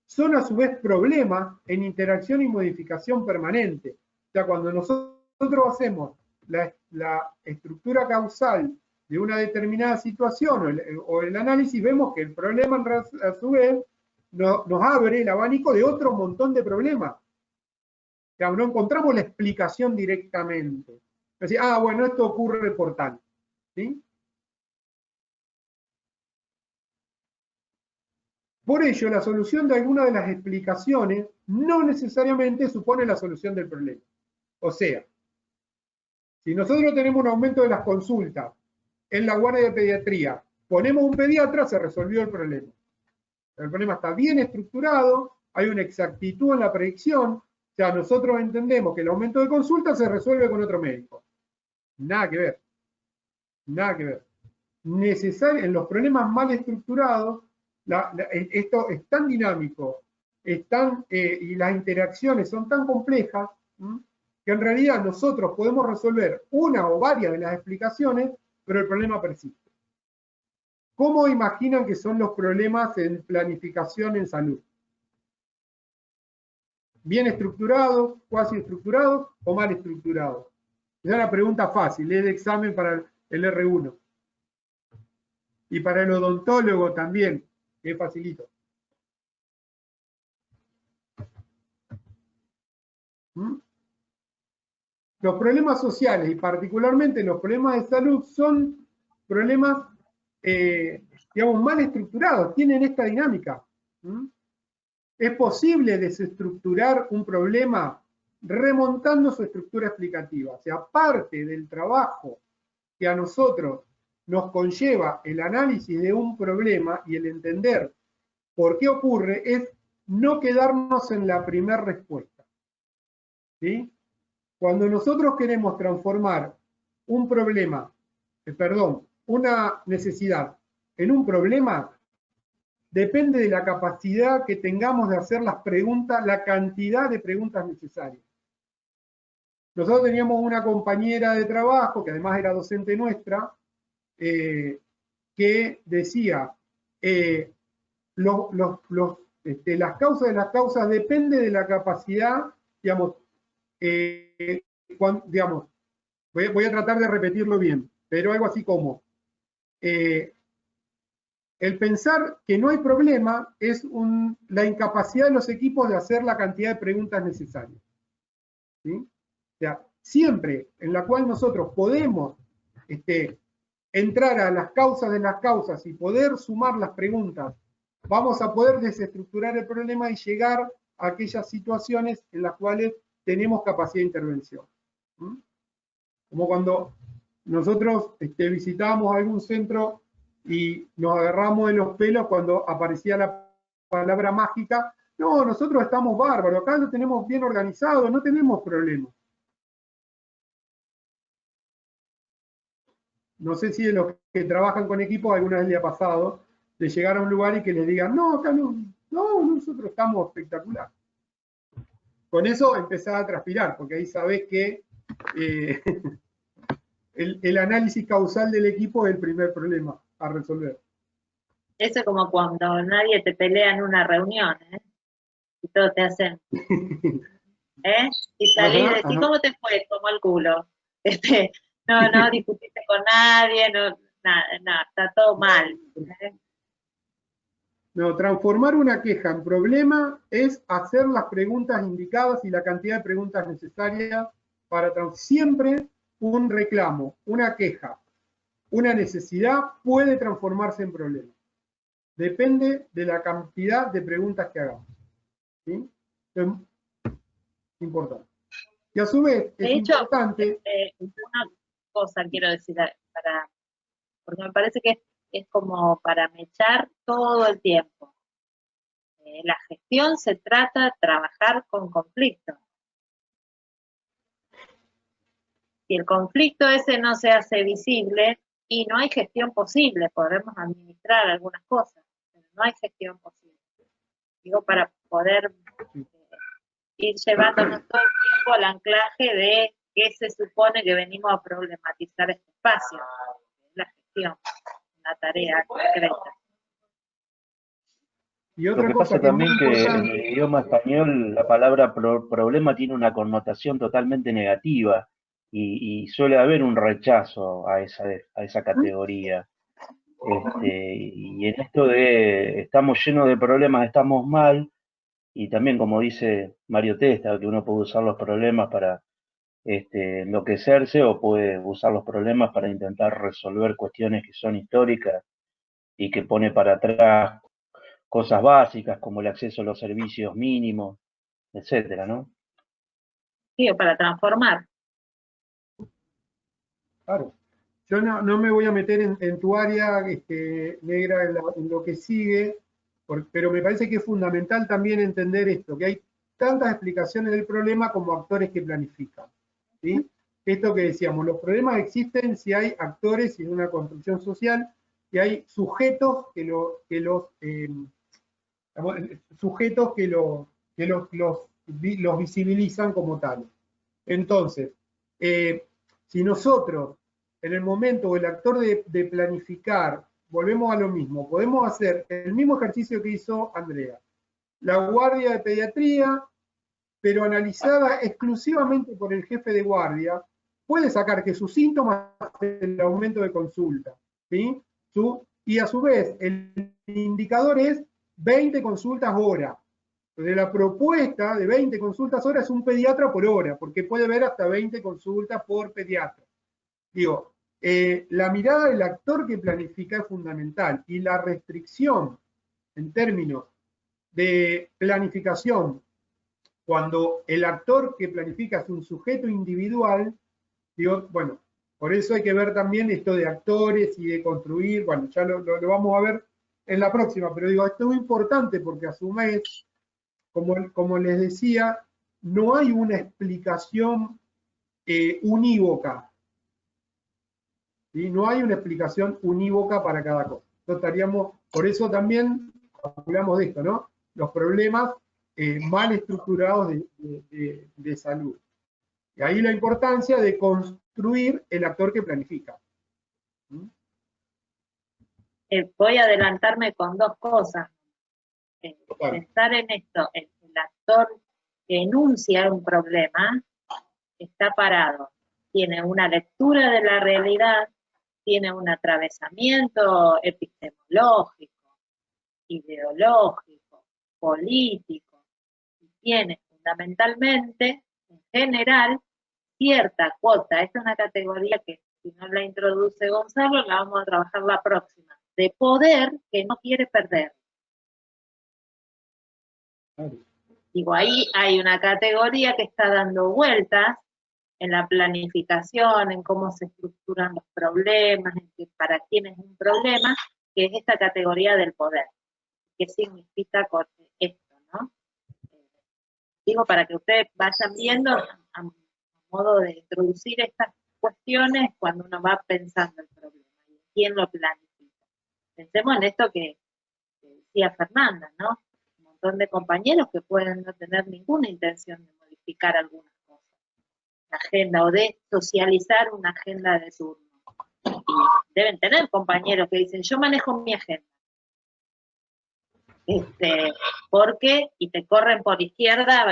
son a su vez problemas en interacción y modificación permanente. O sea, cuando nosotros hacemos la estructura causal de una determinada situación o el análisis, vemos que el problema a su vez nos abre el abanico de otro montón de problemas. O sea, no encontramos la explicación directamente. Es decir, bueno, esto ocurre por tal, ¿sí? Por ello, la solución de alguna de las explicaciones no necesariamente supone la solución del problema. O sea, si nosotros tenemos un aumento de las consultas en la guardia de pediatría, ponemos un pediatra, se resolvió el problema. El problema está bien estructurado, hay una exactitud en la predicción, o sea, nosotros entendemos que el aumento de consultas se resuelve con otro médico. Nada que ver. Nada que ver. En los problemas mal estructurados, esto es tan dinámico, y las interacciones son tan complejas, que en realidad nosotros podemos resolver una o varias de las explicaciones, pero el problema persiste. ¿Cómo imaginan que son los problemas en planificación en salud? ¿Bien estructurados, cuasi estructurados o mal estructurados? Es una pregunta fácil, es de examen para el R1. Y para el odontólogo también, que es facilito. Los problemas sociales y particularmente los problemas de salud son problemas, digamos, mal estructurados, tienen esta dinámica. Es posible desestructurar un problema remontando su estructura explicativa. O sea, parte del trabajo que a nosotros nos conlleva el análisis de un problema y el entender por qué ocurre es no quedarnos en la primera respuesta. ¿Sí? Cuando nosotros queremos transformar un problema, una necesidad en un problema, depende de la capacidad que tengamos de hacer las preguntas, la cantidad de preguntas necesarias. Nosotros teníamos una compañera de trabajo, que además era docente nuestra, que decía, las causas de las causas depende de la capacidad, digamos, voy a tratar de repetirlo bien, pero algo así como, el pensar que no hay problema es la incapacidad de los equipos de hacer la cantidad de preguntas necesarias. ¿Sí? O sea, siempre en la cual nosotros podemos entrar a las causas de las causas y poder sumar las preguntas, vamos a poder desestructurar el problema y llegar a aquellas situaciones en las cuales tenemos capacidad de intervención. Como cuando nosotros visitábamos algún centro y nos agarramos de los pelos cuando aparecía la palabra mágica no, nosotros estamos bárbaros, acá lo tenemos bien organizado, no tenemos problemas. No sé si de los que trabajan con equipos alguna vez le ha pasado de llegar a un lugar y que les digan, no, acá no, nosotros estamos espectacular. Con eso empezás a transpirar, porque ahí sabés que el análisis causal del equipo es el primer problema a resolver. Eso es como cuando nadie te pelea en una reunión, ¿eh? Y todos te hacen, ¿eh? Y salís y decís, ¿cómo te fue? Como el culo. No discutiste con nadie, nada, está todo mal. ¿eh? No, transformar una queja en problema es hacer las preguntas indicadas y la cantidad de preguntas necesarias para siempre un reclamo, una queja, una necesidad puede transformarse en problema. Depende de la cantidad de preguntas que hagamos. ¿Sí? Es importante. Y a su vez es importante... Una cosa quiero decir, porque me parece que es como para mechar todo el tiempo. La gestión se trata de trabajar con conflictos. Si el conflicto ese no se hace visible, y no hay gestión posible, podremos administrar algunas cosas, pero no hay gestión posible. Digo, para poder ir llevándonos todo el tiempo al anclaje de qué se supone que venimos a problematizar este espacio, la gestión, una tarea concreta. Y otra Lo que cosa pasa también que en el idioma español la palabra problema tiene una connotación totalmente negativa y suele haber un rechazo a esa categoría. Y en esto de estamos llenos de problemas, estamos mal, y también como dice Mario Testa, que uno puede usar los problemas para enloquecerse o puede usar los problemas para intentar resolver cuestiones que son históricas y que pone para atrás cosas básicas como el acceso a los servicios mínimos, etcétera, ¿no? Sí, o para transformar. Claro. Yo no me voy a meter en tu área, Negra, en lo que sigue, pero me parece que es fundamental también entender esto, que hay tantas explicaciones del problema como actores que planifican. ¿Sí? Esto que decíamos, los problemas existen si hay actores y una construcción social, y hay sujetos los visibilizan como tales. Entonces, si nosotros, en el momento o el actor de planificar, volvemos a lo mismo, podemos hacer el mismo ejercicio que hizo Andrea, la guardia de pediatría, pero analizada exclusivamente por el jefe de guardia, puede sacar que sus síntomas es el aumento de consulta, ¿sí? Y a su vez, el indicador es 20 consultas hora. Entonces, la propuesta de 20 consultas hora es un pediatra por hora, porque puede ver hasta 20 consultas por pediatra. Digo, la mirada del actor que planifica es fundamental, y la restricción en términos de planificación, cuando el actor que planifica es un sujeto individual, digo, bueno, por eso hay que ver también esto de actores y de construir, bueno, ya lo vamos a ver en la próxima, pero digo, esto es muy importante porque a su vez, como les decía, no hay una explicación unívoca. ¿Sí? No hay una explicación unívoca para cada cosa. Por eso también hablamos de esto, ¿no? Los problemas mal estructurados de salud. Y ahí la importancia de construir el actor que planifica. Voy a adelantarme con dos cosas. Pensar en esto, el actor que enuncia un problema está parado, tiene una lectura de la realidad, tiene un atravesamiento epistemológico, ideológico, político, y tiene fundamentalmente, en general, cierta cuota. Esta es una categoría que si no la introduce Gonzalo, la vamos a trabajar la próxima, de poder que no quiere perder. Digo, ahí hay una categoría que está dando vueltas en la planificación, en cómo se estructuran los problemas, en que para quién es un problema, que es esta categoría del poder. ¿Qué significa esto, no? digo para que ustedes vayan viendo a modo de introducir estas cuestiones cuando uno va pensando el problema y quién lo planifica. Pensemos en esto que decía Fernanda, ¿no? Un montón de compañeros que pueden no tener ninguna intención de modificar algunas cosas, la agenda o de socializar una agenda de turno. Y deben tener compañeros que dicen, yo manejo mi agenda. Porque, y te corren por izquierda,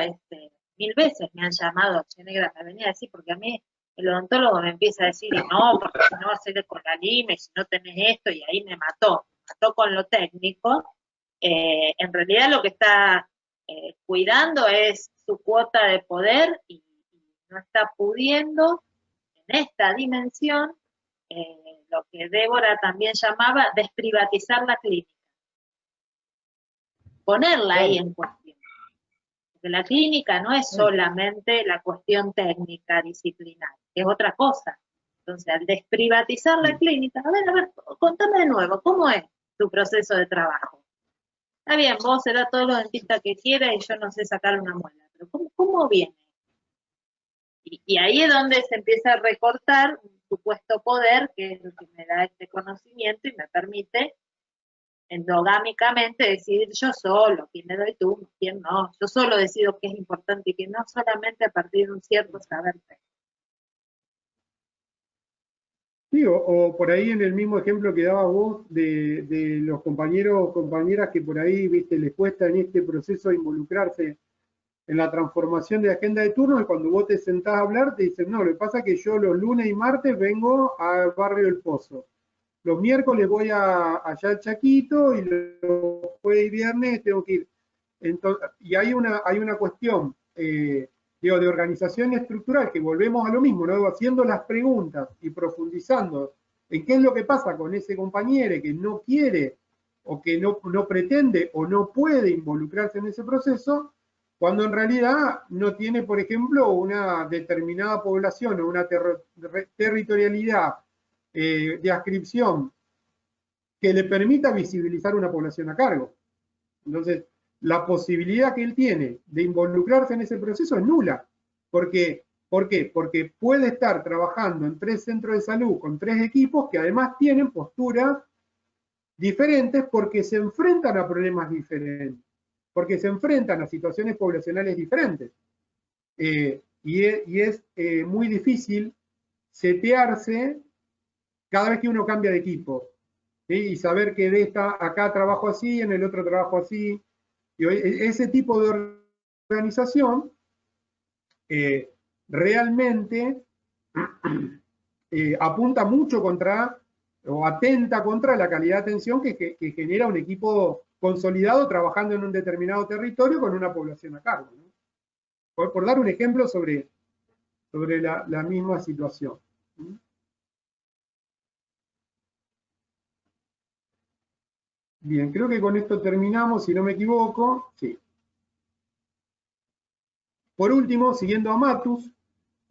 1000 veces me han llamado, che negra, me venía a decir, porque a mí el odontólogo me empieza a decir, y no, porque si no hacerle con la lime, si no tenés esto, y ahí me mató con lo técnico. En realidad lo que está cuidando es su cuota de poder y no está pudiendo en esta dimensión lo que Débora también llamaba desprivatizar la clínica. Ponerla ahí en cuestión. Porque la clínica no es solamente la cuestión técnica, disciplinaria, es otra cosa. Entonces, al desprivatizar la clínica, a ver, contame de nuevo, ¿cómo es tu proceso de trabajo? Está bien, vos será todos los dentistas que quieras y yo no sé sacar una muela, pero ¿cómo viene? Y ahí es donde se empieza a recortar un supuesto poder, que es lo que me da este conocimiento y me permite endogámicamente decidir yo solo, quién le doy turno, quién no. Yo solo decido qué es importante y qué no, solamente a partir de un cierto saber. Sí, o por ahí en el mismo ejemplo que dabas vos de los compañeros o compañeras que por ahí, viste, les cuesta en este proceso involucrarse en la transformación de agenda de turno, y cuando vos te sentás a hablar te dicen, no, lo que pasa es que yo los lunes y martes vengo al barrio El Pozo. Los miércoles voy allá al Chaquito y los jueves y viernes tengo que ir. Entonces, y hay una cuestión de organización estructural, que volvemos a lo mismo, ¿no? Haciendo las preguntas y profundizando en qué es lo que pasa con ese compañero que no quiere o que no pretende o no puede involucrarse en ese proceso, cuando en realidad no tiene, por ejemplo, una determinada población o una territorialidad de adscripción que le permita visibilizar una población a cargo. Entonces, la posibilidad que él tiene de involucrarse en ese proceso es nula. ¿Por qué? Porque puede estar trabajando en 3 centros de salud con 3 equipos que además tienen posturas diferentes porque se enfrentan a problemas diferentes, porque se enfrentan a situaciones poblacionales diferentes. Y es muy difícil setearse cada vez que uno cambia de equipo, ¿sí? Y saber que acá trabajo así, en el otro trabajo así. Y ese tipo de organización realmente apunta mucho contra, o atenta contra la calidad de atención que genera un equipo consolidado trabajando en un determinado territorio con una población a cargo, ¿no? Por dar un ejemplo sobre la misma situación. Bien, creo que con esto terminamos, si no me equivoco. Sí. Por último, siguiendo a Matus,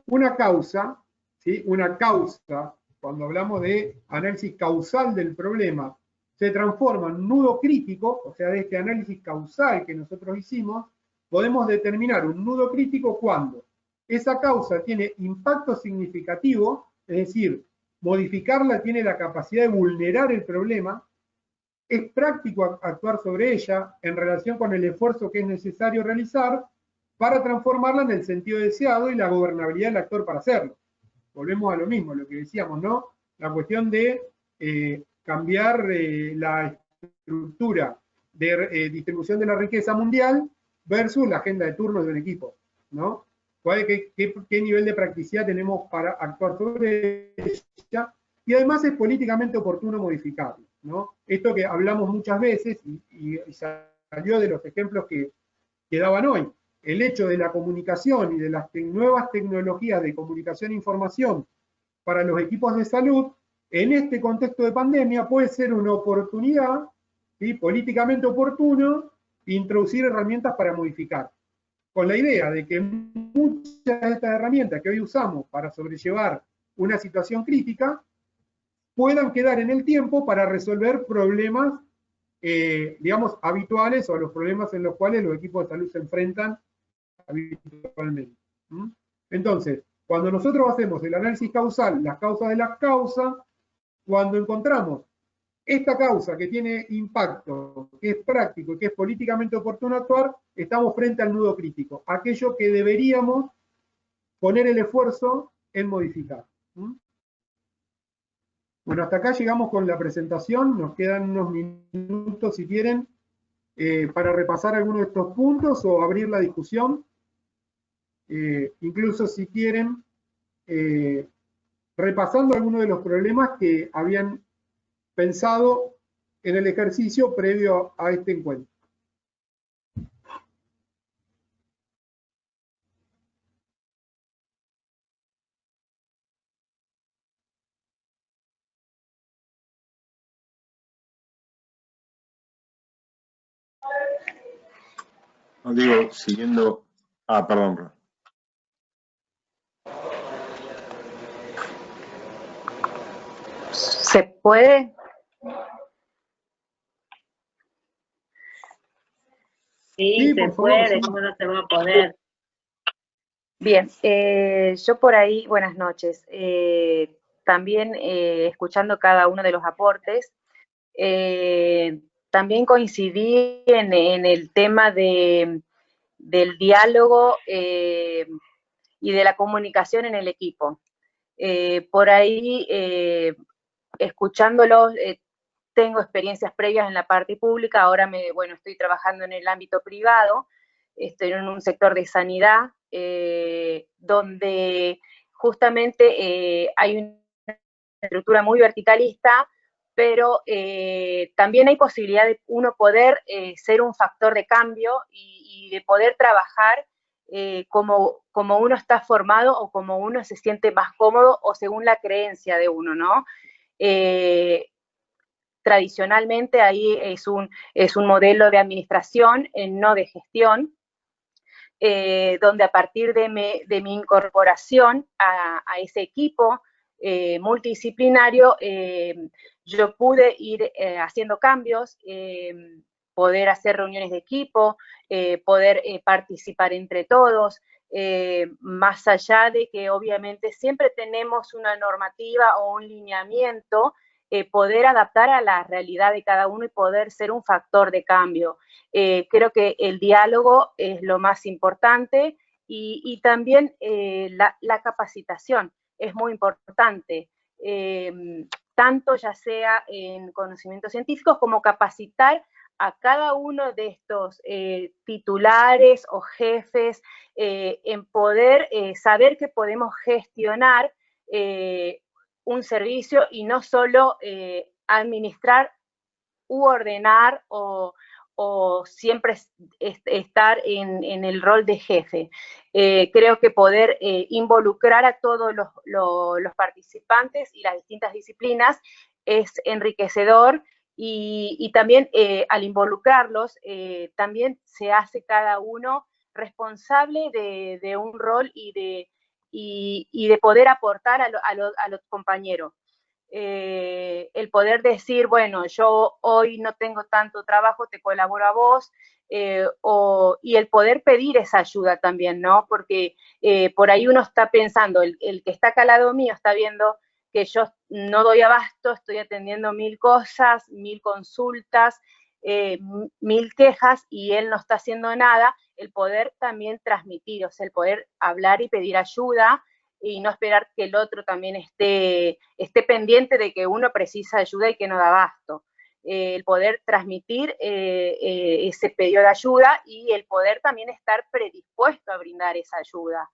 una causa, ¿sí? Una causa, cuando hablamos de análisis causal del problema, se transforma en un nudo crítico, o sea, de este análisis causal que nosotros hicimos, podemos determinar un nudo crítico cuando esa causa tiene impacto significativo, es decir, modificarla tiene la capacidad de vulnerar el problema, es práctico actuar sobre ella en relación con el esfuerzo que es necesario realizar para transformarla en el sentido deseado y la gobernabilidad del actor para hacerlo. Volvemos a lo mismo, lo que decíamos, ¿no? La cuestión de cambiar la estructura de distribución de la riqueza mundial versus la agenda de turnos de un equipo, ¿no? ¿Qué nivel de practicidad tenemos para actuar sobre ella? Y además es políticamente oportuno modificarlo, ¿no? Esto que hablamos muchas veces y salió de los ejemplos que daban hoy. El hecho de la comunicación y de las nuevas tecnologías de comunicación e información para los equipos de salud, en este contexto de pandemia puede ser una oportunidad, ¿sí? Políticamente oportuno, introducir herramientas para modificar. Con la idea de que muchas de estas herramientas que hoy usamos para sobrellevar una situación crítica puedan quedar en el tiempo para resolver problemas, digamos, habituales o los problemas en los cuales los equipos de salud se enfrentan habitualmente. Entonces, cuando nosotros hacemos el análisis causal, las causas de las causas, cuando encontramos esta causa que tiene impacto, que es práctico y que es políticamente oportuno actuar, estamos frente al nudo crítico, aquello que deberíamos poner el esfuerzo en modificar. Bueno, hasta acá llegamos con la presentación, nos quedan unos minutos si quieren para repasar algunos de estos puntos o abrir la discusión. Incluso si quieren, repasando algunos de los problemas que habían pensado en el ejercicio previo a este encuentro. No digo, siguiendo... perdón. ¿Se puede? Sí, se puede, ¿cómo no se va a poder? Bien, yo por ahí, buenas noches. También escuchando cada uno de los aportes, también coincidí en el tema del diálogo y de la comunicación en el equipo. Por ahí, escuchándolos, tengo experiencias previas en la parte pública, ahora estoy trabajando en el ámbito privado, estoy en un sector de sanidad, donde justamente hay una estructura muy verticalista, pero también hay posibilidad de uno poder ser un factor de cambio y de poder trabajar como uno está formado o como uno se siente más cómodo o según la creencia de uno, ¿no? Tradicionalmente ahí es un modelo de administración, no de gestión, donde a partir de mi incorporación a ese equipo multidisciplinario, yo pude ir haciendo cambios, poder hacer reuniones de equipo, poder participar entre todos, más allá de que obviamente siempre tenemos una normativa o un lineamiento, poder adaptar a la realidad de cada uno y poder ser un factor de cambio. Creo que el diálogo es lo más importante y también la capacitación es muy importante, tanto ya sea en conocimientos científicos como capacitar a cada uno de estos titulares o jefes en poder saber que podemos gestionar un servicio y no solo administrar u ordenar o siempre estar en el rol de jefe. Creo que poder involucrar a todos los participantes y las distintas disciplinas es enriquecedor y también al involucrarlos también se hace cada uno responsable de un rol y de poder aportar a los compañeros. El poder decir, bueno, yo hoy no tengo tanto trabajo, te colaboro a vos, y el poder pedir esa ayuda también, ¿no? Porque por ahí uno está pensando, el que está acá al lado mío está viendo que yo no doy abasto, estoy atendiendo 1000 cosas, 1000 consultas, 1000 quejas, y él no está haciendo nada. El poder también transmitir, o sea, el poder hablar y pedir ayuda, y no esperar que el otro también esté pendiente de que uno precisa ayuda y que no da abasto. El poder transmitir ese pedido de ayuda y el poder también estar predispuesto a brindar esa ayuda.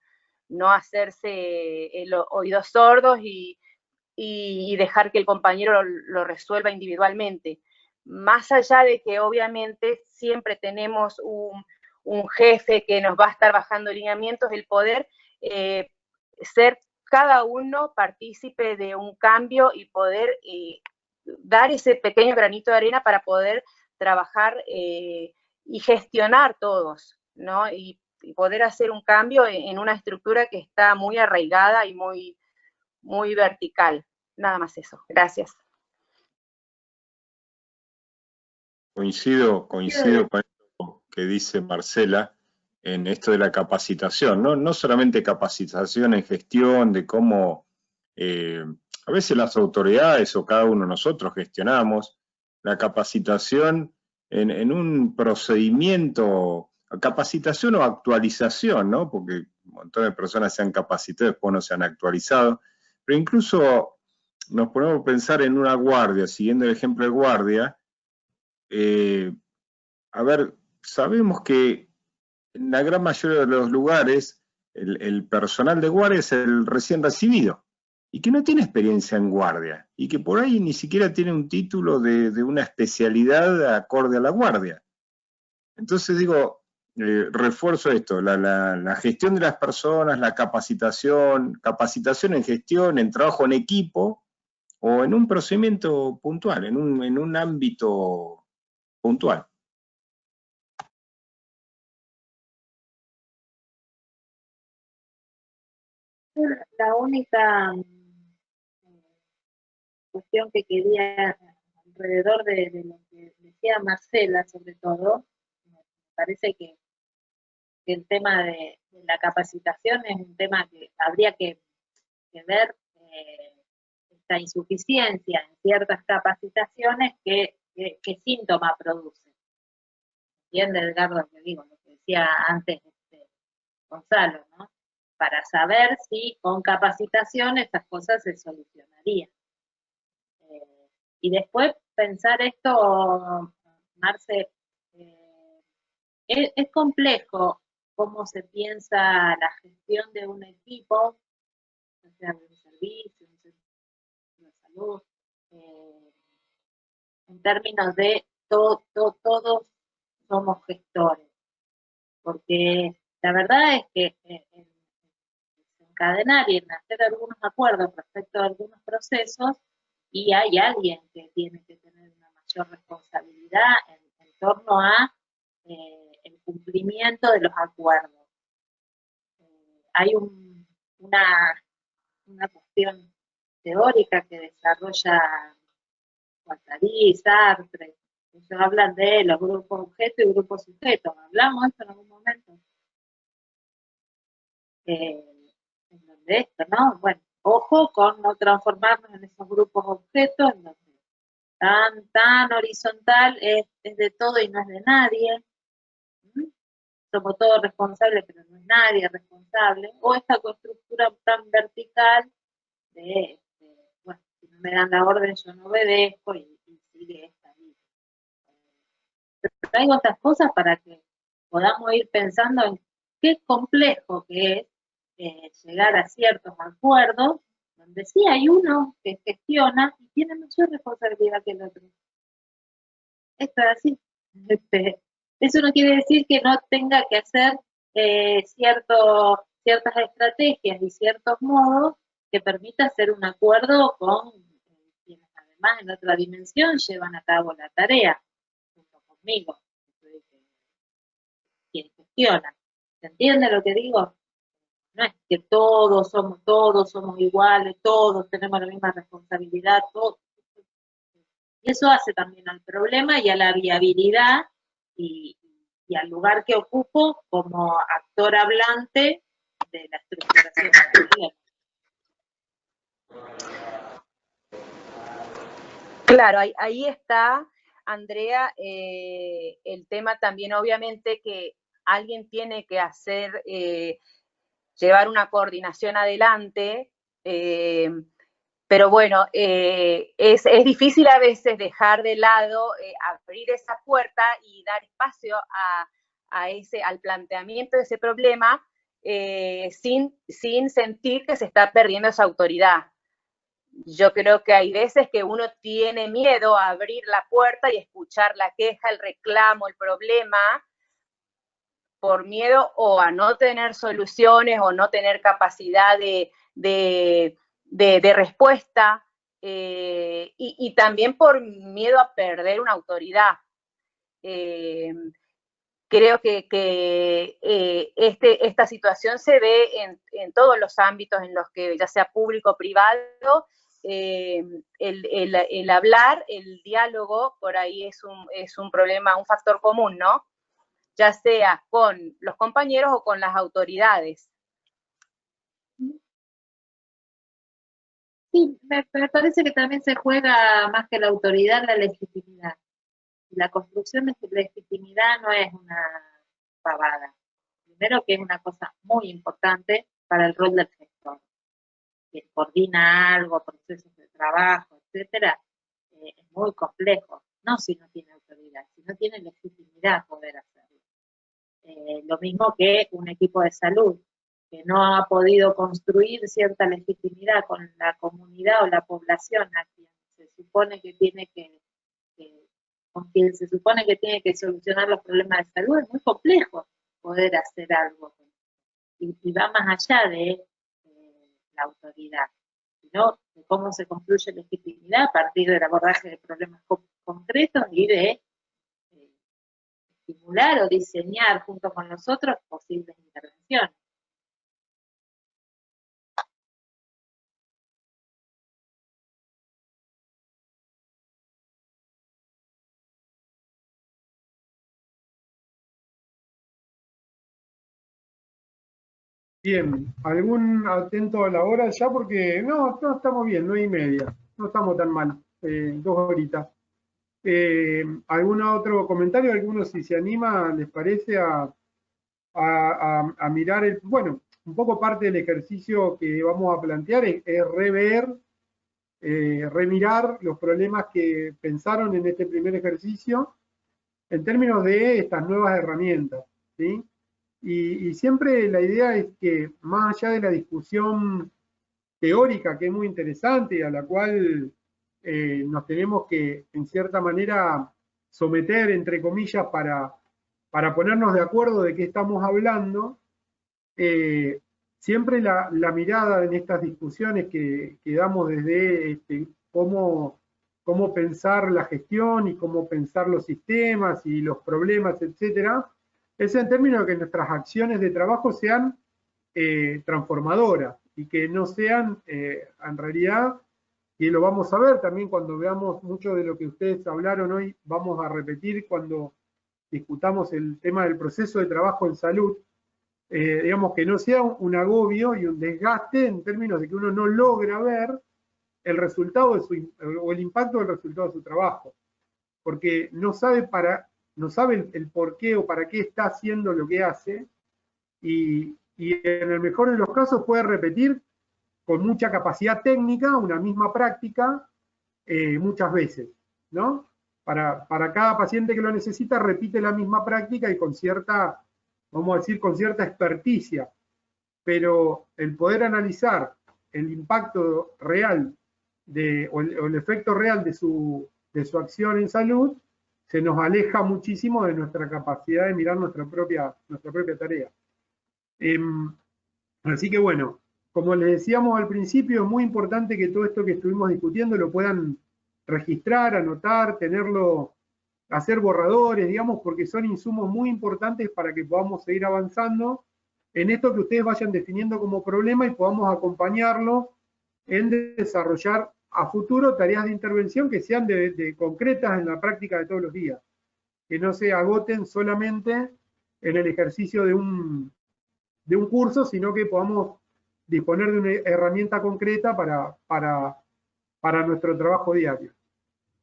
No hacerse oídos sordos y dejar que el compañero lo resuelva individualmente. Más allá de que obviamente siempre tenemos un jefe que nos va a estar bajando lineamientos, el poder ser cada uno partícipe de un cambio y poder dar ese pequeño granito de arena para poder trabajar y gestionar todos, ¿no? Y poder hacer un cambio en una estructura que está muy arraigada y muy vertical. Nada más eso. Gracias. Coincido con lo que dice Marcela. en esto de la capacitación, ¿no? No solamente capacitación en gestión, de cómo a veces las autoridades o cada uno de nosotros gestionamos la capacitación en un procedimiento, capacitación o actualización, ¿no? Porque un montón de personas se han capacitado y después no se han actualizado, pero incluso nos ponemos a pensar en una guardia, siguiendo el ejemplo de guardia, a ver, sabemos que en la gran mayoría de los lugares el personal de guardia es el recién recibido y que no tiene experiencia en guardia y que por ahí ni siquiera tiene un título de una especialidad acorde a la guardia. Entonces digo, refuerzo esto, la gestión de las personas, la capacitación en gestión, en trabajo en equipo o en un procedimiento puntual, en un ámbito puntual. La única cuestión que quería alrededor de lo que decía Marcela, sobre todo, me parece que el tema de la capacitación es un tema que habría que ver esta insuficiencia en ciertas capacitaciones qué síntoma produce. ¿Entiende, Edgardo, lo que digo? Lo que decía antes Gonzalo, ¿no? Para saber si con capacitación estas cosas se solucionarían. Y después pensar esto, Marce, es complejo cómo se piensa la gestión de un equipo, o sea, de un servicio, un centro de salud, en términos de todos somos gestores, porque la verdad es que encadenar y en hacer algunos acuerdos respecto a algunos procesos, y hay alguien que tiene que tener una mayor responsabilidad en torno a el cumplimiento de los acuerdos. Hay una cuestión teórica que desarrolla Guattari, Sartre, ellos hablan de los grupos objeto y grupos sujetos. ¿Hablamos de esto en algún momento? En donde esto, ¿no? Bueno, ojo con no transformarnos en esos grupos objetos, en donde tan horizontal es de todo y no es de nadie. Somos todos responsables, pero no es nadie responsable. O esta estructura tan vertical de, bueno, si no me dan la orden yo no obedezco y sigue esta vida. Traigo estas cosas para que podamos ir pensando en qué complejo que es llegar a ciertos acuerdos, donde sí hay uno que gestiona y tiene mayor responsabilidad que el otro. Esto es así. Eso no quiere decir que no tenga que hacer ciertas estrategias y ciertos modos que permita hacer un acuerdo con quienes además en otra dimensión llevan a cabo la tarea, junto conmigo, quien gestiona. ¿Se entiende lo que digo? No es que todos somos iguales, todos tenemos la misma responsabilidad, todos. Y eso hace también al problema y a la viabilidad y al lugar que ocupo como actor hablante de la estructuración del gobierno. Claro, ahí está, Andrea, el tema también obviamente que alguien tiene que hacer, llevar una coordinación adelante, pero bueno, es difícil a veces dejar de lado, abrir esa puerta y dar espacio al planteamiento de ese problema sin sentir que se está perdiendo esa autoridad. Yo creo que hay veces que uno tiene miedo a abrir la puerta y escuchar la queja, el reclamo, el problema, por miedo o a no tener soluciones o no tener capacidad de respuesta, y también por miedo a perder una autoridad. Creo que esta situación se ve en todos los ámbitos en los que, ya sea público o privado, el hablar, el diálogo, por ahí es un problema, un factor común, ¿no? ya sea con los compañeros o con las autoridades. Sí, me parece que también se juega más que la autoridad, la legitimidad. La construcción de legitimidad no es una pavada. Primero que es una cosa muy importante para el rol del gestor, que coordina algo, procesos de trabajo, etcétera, es muy complejo. No si no tiene autoridad, si no tiene legitimidad poder hacerlo. Lo mismo que un equipo de salud, que no ha podido construir cierta legitimidad con la comunidad o la población a quien se supone que tiene con quien se supone que tiene que solucionar los problemas de salud, es muy complejo poder hacer algo. Y va más allá de la autoridad, sino de cómo se construye legitimidad a partir del abordaje de problemas concretos y de estimular o diseñar junto con nosotros posibles intervenciones. Bien, ¿algún atento a la hora ya? Porque no estamos bien, 9:30, no estamos tan mal, 2 horitas. ¿Algún otro comentario? ¿Alguno si se anima, les parece, a mirar bueno, un poco parte del ejercicio que vamos a plantear es rever, remirar los problemas que pensaron en este primer ejercicio en términos de estas nuevas herramientas, ¿sí? Y siempre la idea es que, más allá de la discusión teórica, que es muy interesante, a la cual nos tenemos que, en cierta manera, someter, entre comillas, para ponernos de acuerdo de qué estamos hablando, siempre la mirada en estas discusiones que damos desde cómo pensar la gestión y cómo pensar los sistemas y los problemas, etcétera, es en términos de que nuestras acciones de trabajo sean transformadoras y que no sean, en realidad, y lo vamos a ver también cuando veamos mucho de lo que ustedes hablaron hoy, vamos a repetir cuando discutamos el tema del proceso de trabajo en salud, digamos que no sea un agobio y un desgaste en términos de que uno no logra ver el resultado o el impacto del resultado de su trabajo, porque no sabe el por qué o para qué está haciendo lo que hace, y en el mejor de los casos puede repetir con mucha capacidad técnica una misma práctica muchas veces, ¿no? Para cada paciente que lo necesita repite la misma práctica y con cierta, vamos a decir, con cierta experticia, pero el poder analizar el impacto real o el efecto real de su acción en salud se nos aleja muchísimo de nuestra capacidad de mirar nuestra propia tarea. Así que bueno, como les decíamos al principio, es muy importante que todo esto que estuvimos discutiendo lo puedan registrar, anotar, tenerlo, hacer borradores, digamos, porque son insumos muy importantes para que podamos seguir avanzando en esto que ustedes vayan definiendo como problema y podamos acompañarlo en desarrollar a futuro tareas de intervención que sean concretas en la práctica de todos los días, que no se agoten solamente en el ejercicio de un curso, sino que podamos disponer de una herramienta concreta para nuestro trabajo diario.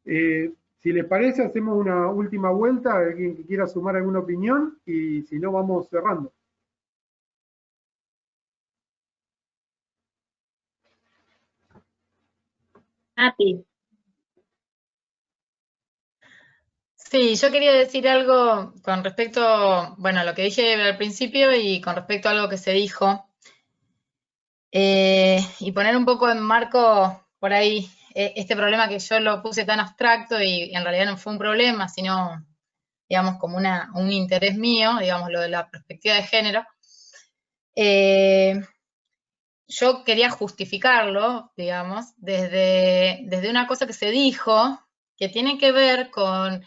Si les parece, hacemos una última vuelta, alguien que quiera sumar alguna opinión, y si no, vamos cerrando. Nati. Sí, yo quería decir algo con respecto, bueno, a lo que dije al principio y con respecto a algo que se dijo, y poner un poco en marco por ahí este problema que yo lo puse tan abstracto y en realidad no fue un problema, sino, digamos, como un interés mío, digamos, lo de la perspectiva de género. Yo quería justificarlo, digamos, desde una cosa que se dijo, que tiene que ver con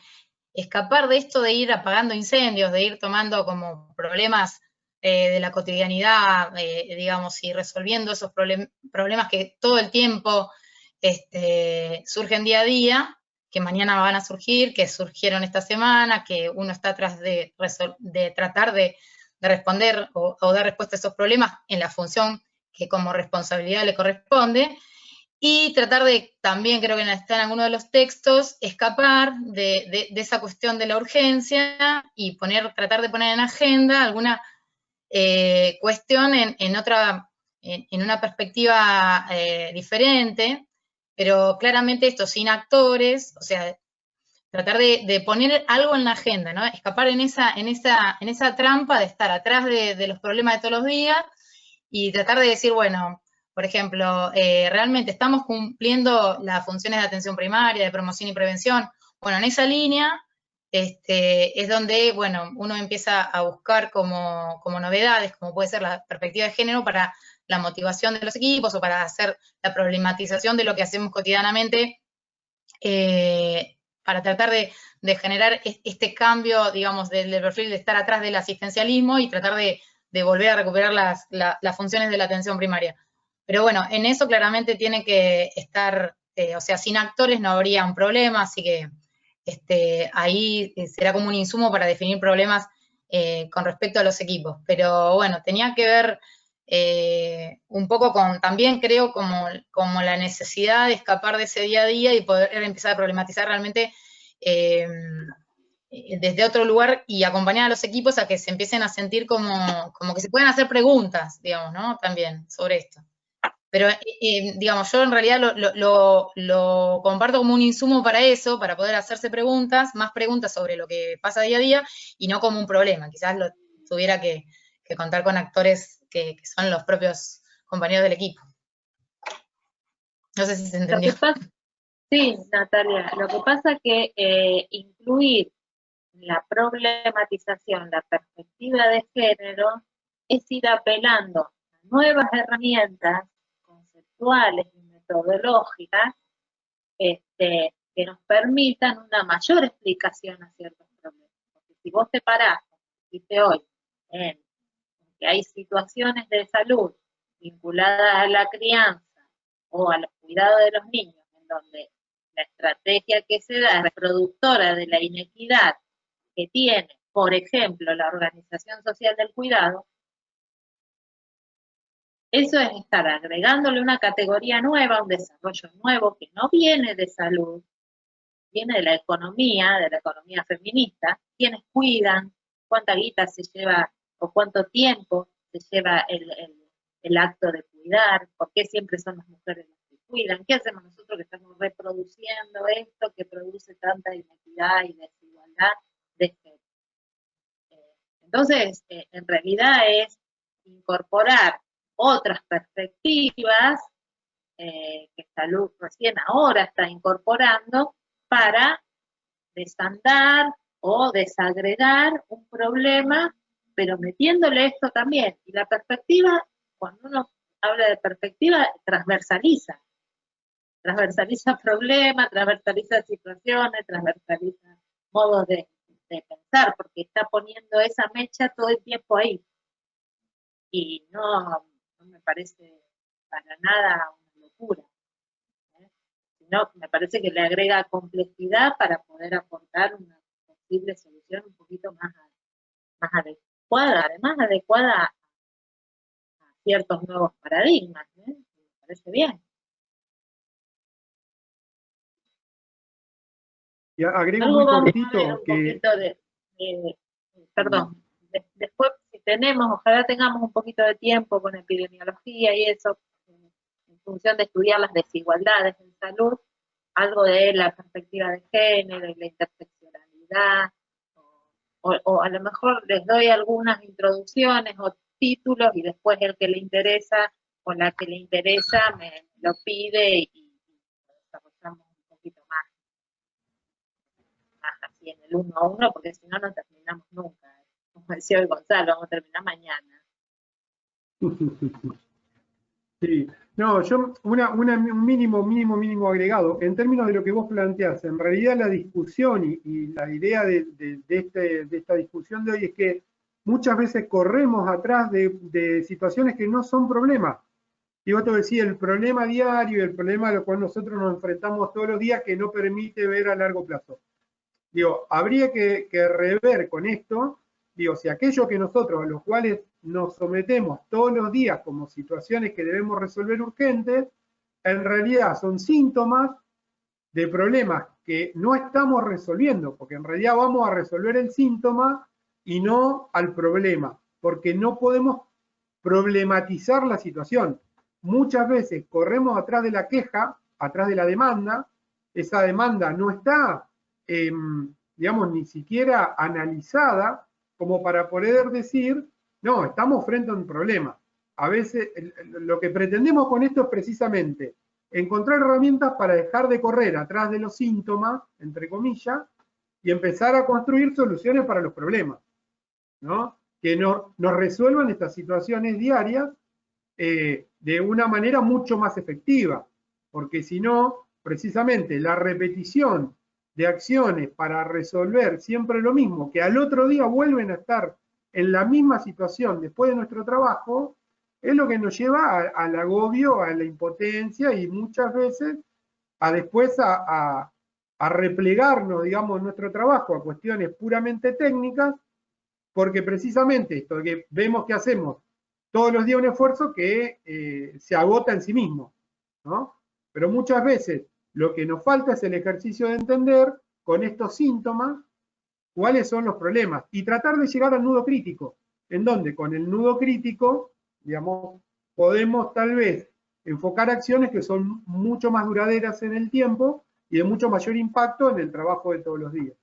escapar de esto de ir apagando incendios, de ir tomando como problemas de la cotidianidad, digamos, y resolviendo esos problemas que todo el tiempo surgen día a día, que mañana van a surgir, que surgieron esta semana, que uno está atrás de tratar de responder o dar respuesta a esos problemas en la función que como responsabilidad le corresponde, y tratar de, también creo que está en alguno de los textos, escapar de esa cuestión de la urgencia y tratar de poner en agenda alguna cuestión en una perspectiva diferente, pero claramente esto sin actores, o sea, tratar de poner algo en la agenda, ¿no? Escapar en esa trampa de estar atrás de los problemas de todos los días y tratar de decir, bueno, por ejemplo, realmente estamos cumpliendo las funciones de atención primaria, de promoción y prevención. Bueno, en esa línea es donde, bueno, uno empieza a buscar como novedades, como puede ser la perspectiva de género para la motivación de los equipos o para hacer la problematización de lo que hacemos cotidianamente, para tratar de generar este cambio, digamos, del perfil de estar atrás del asistencialismo y tratar de volver a recuperar las funciones de la atención primaria. Pero bueno, en eso claramente tiene que estar, o sea, sin actores no habría un problema, así que ahí será como un insumo para definir problemas con respecto a los equipos. Pero bueno, tenía que ver un poco con, también creo, como la necesidad de escapar de ese día a día y poder empezar a problematizar realmente desde otro lugar y acompañar a los equipos a que se empiecen a sentir como que se pueden hacer preguntas, digamos, ¿no? También sobre esto. Pero, digamos, yo en realidad lo comparto como un insumo para eso, para poder hacerse preguntas, más preguntas sobre lo que pasa día a día, y no como un problema. Quizás tuviera que contar con actores que son los propios compañeros del equipo. No sé si se entendió. Sí, Natalia, lo que pasa es que incluir la problematización, la perspectiva de género, es ir apelando a nuevas herramientas conceptuales y metodológicas que nos permitan una mayor explicación a ciertos problemas. Porque si vos te parás, como dijiste hoy, en que hay situaciones de salud vinculadas a la crianza o a los cuidados de los niños, en donde la estrategia que se da es reproductora de la inequidad que tiene, por ejemplo, la Organización Social del Cuidado, eso es estar agregándole una categoría nueva, un desarrollo nuevo que no viene de salud, viene de la economía feminista, quienes cuidan, cuánta guita se lleva o cuánto tiempo se lleva el acto de cuidar, por qué siempre son las mujeres las que cuidan, qué hacemos nosotros que estamos reproduciendo esto que produce tanta inequidad y desigualdad de género. Entonces, en realidad es incorporar otras perspectivas que salud recién ahora está incorporando para desandar o desagregar un problema, pero metiéndole esto también. Y la perspectiva, cuando uno habla de perspectiva, transversaliza problemas, transversaliza situaciones, transversaliza modos de pensar, porque está poniendo esa mecha todo el tiempo ahí. Y no me parece para nada una locura, sino me parece que le agrega complejidad para poder aportar una posible solución un poquito más adecuada, además adecuada a ciertos nuevos paradigmas, me parece bien. Y agrego muy cortito que... Perdón, después si tenemos, ojalá tengamos un poquito de tiempo con epidemiología y eso, en función de estudiar las desigualdades en salud, algo de la perspectiva de género y la interseccionalidad, o a lo mejor les doy algunas introducciones o títulos y después el que le interesa o la que le interesa me lo pide y lo desarrollamos un poquito más así en el 1 a 1, porque si no, no terminamos nunca. Como decía hoy Gonzalo, vamos a terminar mañana. Sí, no, yo un mínimo agregado. En términos de lo que vos planteás, en realidad la discusión y la idea de esta discusión de hoy es que muchas veces corremos atrás de situaciones que no son problemas. Y vos te decís el problema diario, el problema a lo cual nosotros nos enfrentamos todos los días que no permite ver a largo plazo. Digo, habría que rever con esto, digo, si aquello que nosotros, a los cuales nos sometemos todos los días como situaciones que debemos resolver urgentes, en realidad son síntomas de problemas que no estamos resolviendo, porque en realidad vamos a resolver el síntoma y no al problema, porque no podemos problematizar la situación. Muchas veces corremos atrás de la queja, atrás de la demanda, esa demanda no está, digamos, ni siquiera analizada como para poder decir, no, estamos frente a un problema. A veces lo que pretendemos con esto es precisamente encontrar herramientas para dejar de correr atrás de los síntomas, entre comillas, y empezar a construir soluciones para los problemas, ¿no? Que nos resuelvan estas situaciones diarias de una manera mucho más efectiva, porque si no, precisamente la repetición de acciones para resolver siempre lo mismo, que al otro día vuelven a estar en la misma situación después de nuestro trabajo, es lo que nos lleva al agobio, a la impotencia y muchas veces a después a replegarnos, digamos, nuestro trabajo a cuestiones puramente técnicas, porque precisamente esto que vemos que hacemos todos los días un esfuerzo que se agota en sí mismo, ¿no? Pero muchas veces lo que nos falta es el ejercicio de entender con estos síntomas cuáles son los problemas y tratar de llegar al nudo crítico, en donde con el nudo crítico, digamos, podemos tal vez enfocar acciones que son mucho más duraderas en el tiempo y de mucho mayor impacto en el trabajo de todos los días.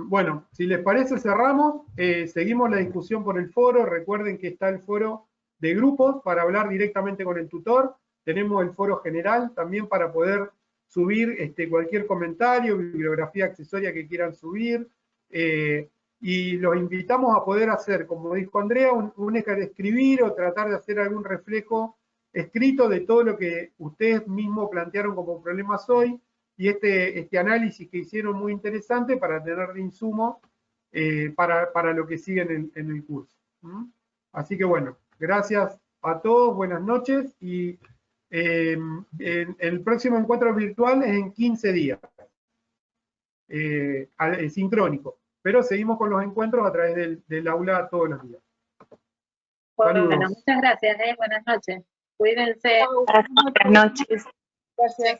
Bueno, si les parece cerramos, seguimos la discusión por el foro. Recuerden que está el foro de grupos para hablar directamente con el tutor. Tenemos el foro general también para poder subir cualquier comentario, bibliografía accesoria que quieran subir. Y los invitamos a poder hacer, como dijo Andrea, escribir o tratar de hacer algún reflejo escrito de todo lo que ustedes mismos plantearon como problemas hoy, y este análisis que hicieron muy interesante para tener de insumo para lo que sigue en el curso. Así que bueno, gracias a todos, buenas noches, y el próximo encuentro virtual es en 15 días, sincrónico, pero seguimos con los encuentros a través del aula todos los días. Bueno, muchas gracias, buenas noches. Cuídense. Buenas noches. Gracias.